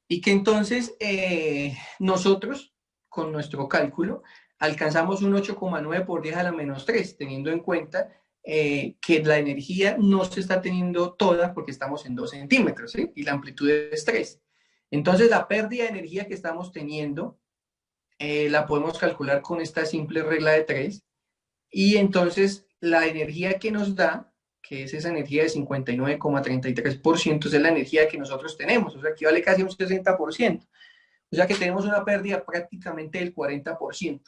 Y que entonces nosotros, con nuestro cálculo, alcanzamos un 8,9 por 10 a la menos 3, teniendo en cuenta que la energía no se está teniendo toda porque estamos en 2 centímetros, ¿sí? Y la amplitud es 3. Entonces, la pérdida de energía que estamos teniendo la podemos calcular con esta simple regla de 3. Y entonces, la energía que nos da, que es esa energía de 59,33%, es la energía que nosotros tenemos, o sea, equivale casi a un 60%. O sea que tenemos una pérdida prácticamente del 40%.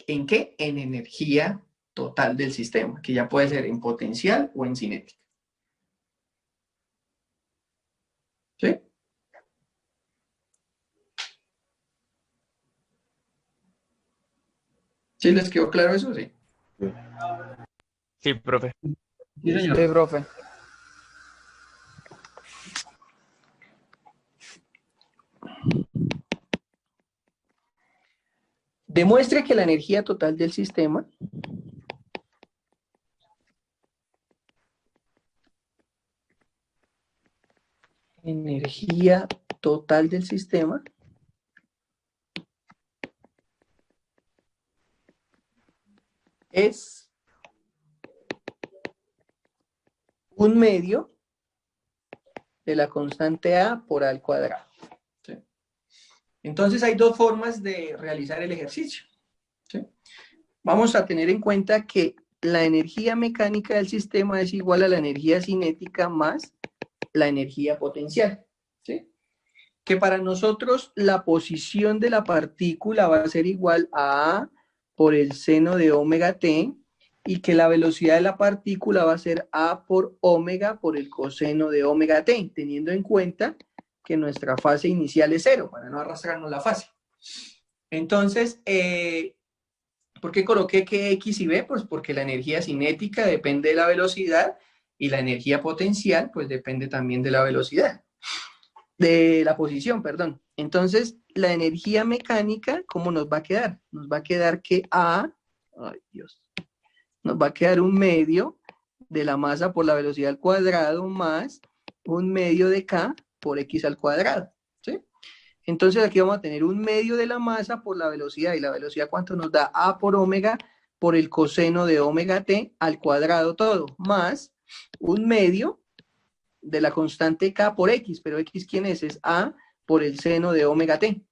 ¿En qué? En energía total del sistema, que ya puede ser en potencial o en cinética. ¿Sí? ¿Sí les quedó claro eso? Sí. Sí, profe. Sí, señor. Sí, profe. Demuestre que la energía total del sistema es un medio de la constante A por A al cuadrado. ¿Sí? Entonces hay dos formas de realizar el ejercicio. ¿Sí? Vamos a tener en cuenta que la energía mecánica del sistema es igual a la energía cinética más la energía potencial. ¿Sí? Que para nosotros la posición de la partícula va a ser igual a por el seno de omega t, y que la velocidad de la partícula va a ser a por omega por el coseno de omega t, teniendo en cuenta que nuestra fase inicial es 0, para no arrastrarnos la fase. Entonces, ¿Por qué coloqué que X y B? Pues porque la energía cinética depende de la velocidad y la energía potencial pues depende también de la velocidad, de la posición, perdón. Entonces, la energía mecánica, ¿cómo nos va a quedar? Nos va a quedar que ay Dios, nos va a quedar un medio de la masa por la velocidad al cuadrado más un medio de K por X al cuadrado, ¿sí? Entonces aquí vamos a tener un medio de la masa por la velocidad, y la velocidad ¿cuánto nos da? A por omega por el coseno de omega t al cuadrado todo, más un medio de la constante K por X, pero X ¿quién es? Es A por el seno de omega t,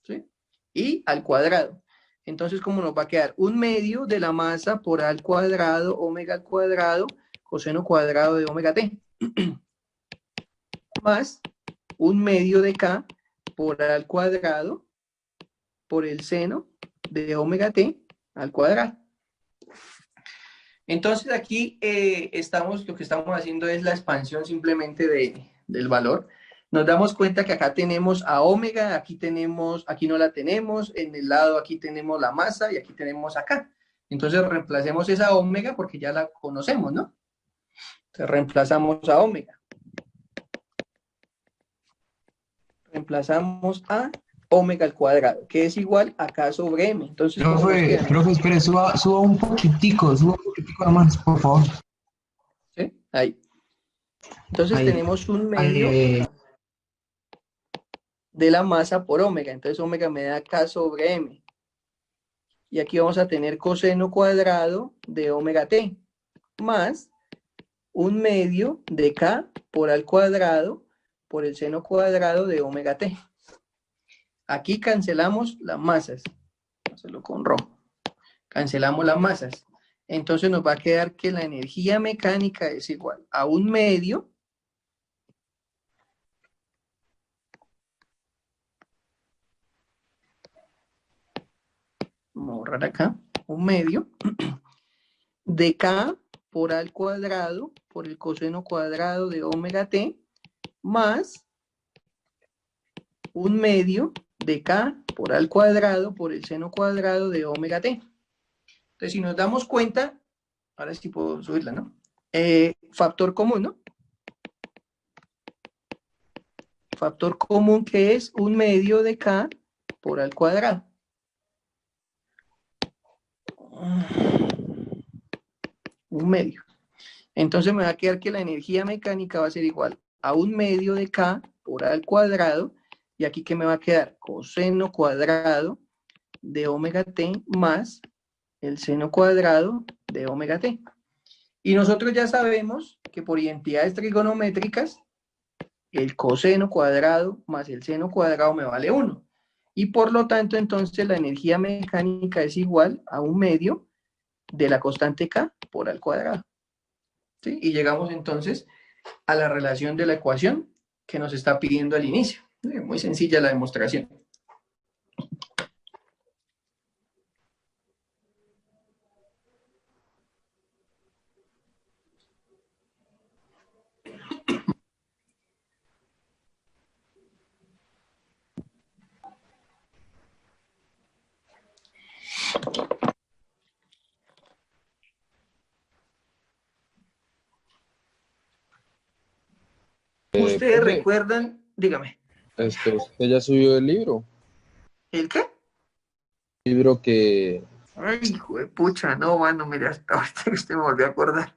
¿sí? Y al cuadrado. Entonces, ¿cómo nos va a quedar? Un medio de la masa por A al cuadrado, omega al cuadrado, coseno cuadrado de omega t, más un medio de K por A al cuadrado por el seno de omega t al cuadrado. Entonces aquí lo que estamos haciendo es la expansión simplemente del valor. Nos damos cuenta que acá tenemos a omega, aquí no la tenemos, en el lado aquí tenemos la masa y aquí tenemos acá. Entonces reemplacemos esa omega porque ya la conocemos, ¿no? Entonces reemplazamos a omega. Reemplazamos a omega al cuadrado, que es igual a K sobre M. Entonces, profe, espere, suba un poquitico nomás, por favor. ¿Sí? Ahí. Entonces Ahí. tenemos un medio de la masa por omega. Entonces omega me da K sobre M. Y aquí vamos a tener coseno cuadrado de omega t, más un medio de K por al cuadrado por el seno cuadrado de omega t. Aquí cancelamos las masas. Hacerlo con rojo. Cancelamos las masas. Entonces nos va a quedar que la energía mecánica es igual a un medio vamos a borrar acá, un medio de K por al cuadrado por el coseno cuadrado de omega t más un medio de K por al cuadrado por el seno cuadrado de omega t. Entonces, si nos damos cuenta, ahora sí puedo subirla, ¿no? Factor común, ¿no? Factor común que es un medio de K por al cuadrado. Un medio. Entonces me va a quedar que la energía mecánica va a ser igual a un medio de K por al cuadrado. Y aquí, ¿qué me va a quedar? Coseno cuadrado de omega t más el seno cuadrado de omega t. Y nosotros ya sabemos que por identidades trigonométricas, el coseno cuadrado más el seno cuadrado me vale 1. Y por lo tanto, entonces, la energía mecánica es igual a un medio de la constante K por al cuadrado. ¿Sí? Y llegamos entonces a la relación de la ecuación que nos está pidiendo al inicio. Muy sencilla la demostración. ¿Ustedes profe, recuerdan? Dígame. ¿usted ya subió el libro? ¿El qué? El libro que... Ay, hijo de pucha, no, mano, mira, hasta ahorita que usted me volvió a acordar.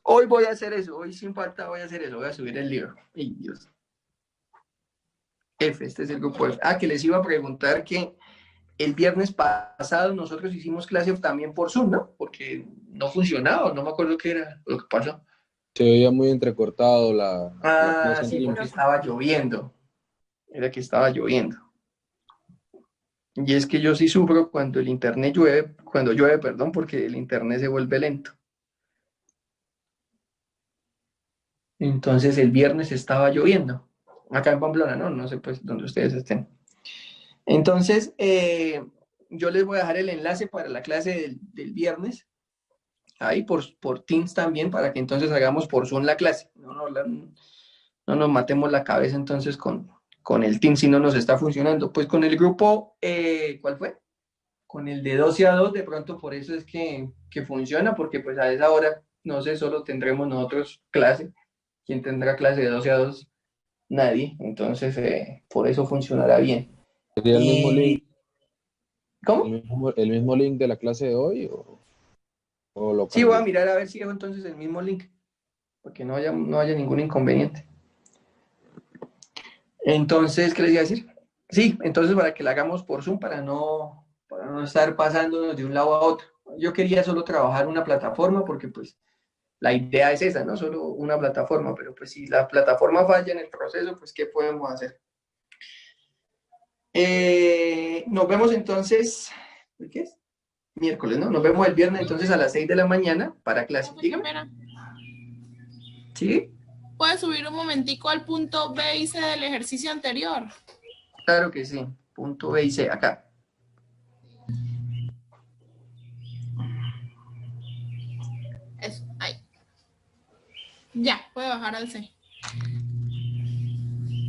Hoy voy a hacer eso, hoy sin falta voy a hacer eso, voy a subir el libro. Ay, Dios. F, este es el grupo F. Que les iba a preguntar que el viernes pasado nosotros hicimos clase también por Zoom, ¿no? Porque no funcionaba, no me acuerdo qué era lo que pasó. Se veía muy entrecortado la clase en Sí, línea. porque estaba lloviendo. Era que estaba lloviendo. Y es que yo sí sufro cuando el internet llueve, perdón, porque el internet se vuelve lento. Entonces el viernes estaba lloviendo. Acá en Pamplona, ¿no? No sé pues dónde ustedes estén. Entonces, yo les voy a dejar el enlace para la clase del viernes. Ahí por Teams también, para que entonces hagamos por Zoom la clase. No nos matemos la cabeza entonces con el Teams si no nos está funcionando. Pues con el grupo, ¿cuál fue? con el de 12 a 2, de pronto por eso es que funciona, porque pues a esa hora, no sé, solo tendremos nosotros clase. ¿Quién tendrá clase de 12 a 2? Nadie. Entonces, por eso funcionará bien. ¿Sería el mismo link, ¿Cómo? el mismo link de la clase de hoy o lo Sí, voy a cambio? mirar a ver si hago entonces el mismo link, porque no haya ningún inconveniente. Entonces, ¿qué les iba a decir? Sí, entonces para que la hagamos por Zoom, para no estar pasándonos de un lado a otro. Yo quería solo trabajar una plataforma, porque pues la idea es esa, ¿no? Solo una plataforma, pero pues si la plataforma falla en el proceso, pues ¿qué podemos hacer? Nos vemos entonces, ¿qué es? Miércoles, ¿no? Nos vemos el viernes entonces a las 6 de la mañana para clase. Dígame. Espera, ¿Sí? ¿puedes subir un momentico al punto B y C del ejercicio anterior? Claro que sí. Punto B y C, acá. Eso, ahí. Ya, puede bajar al C.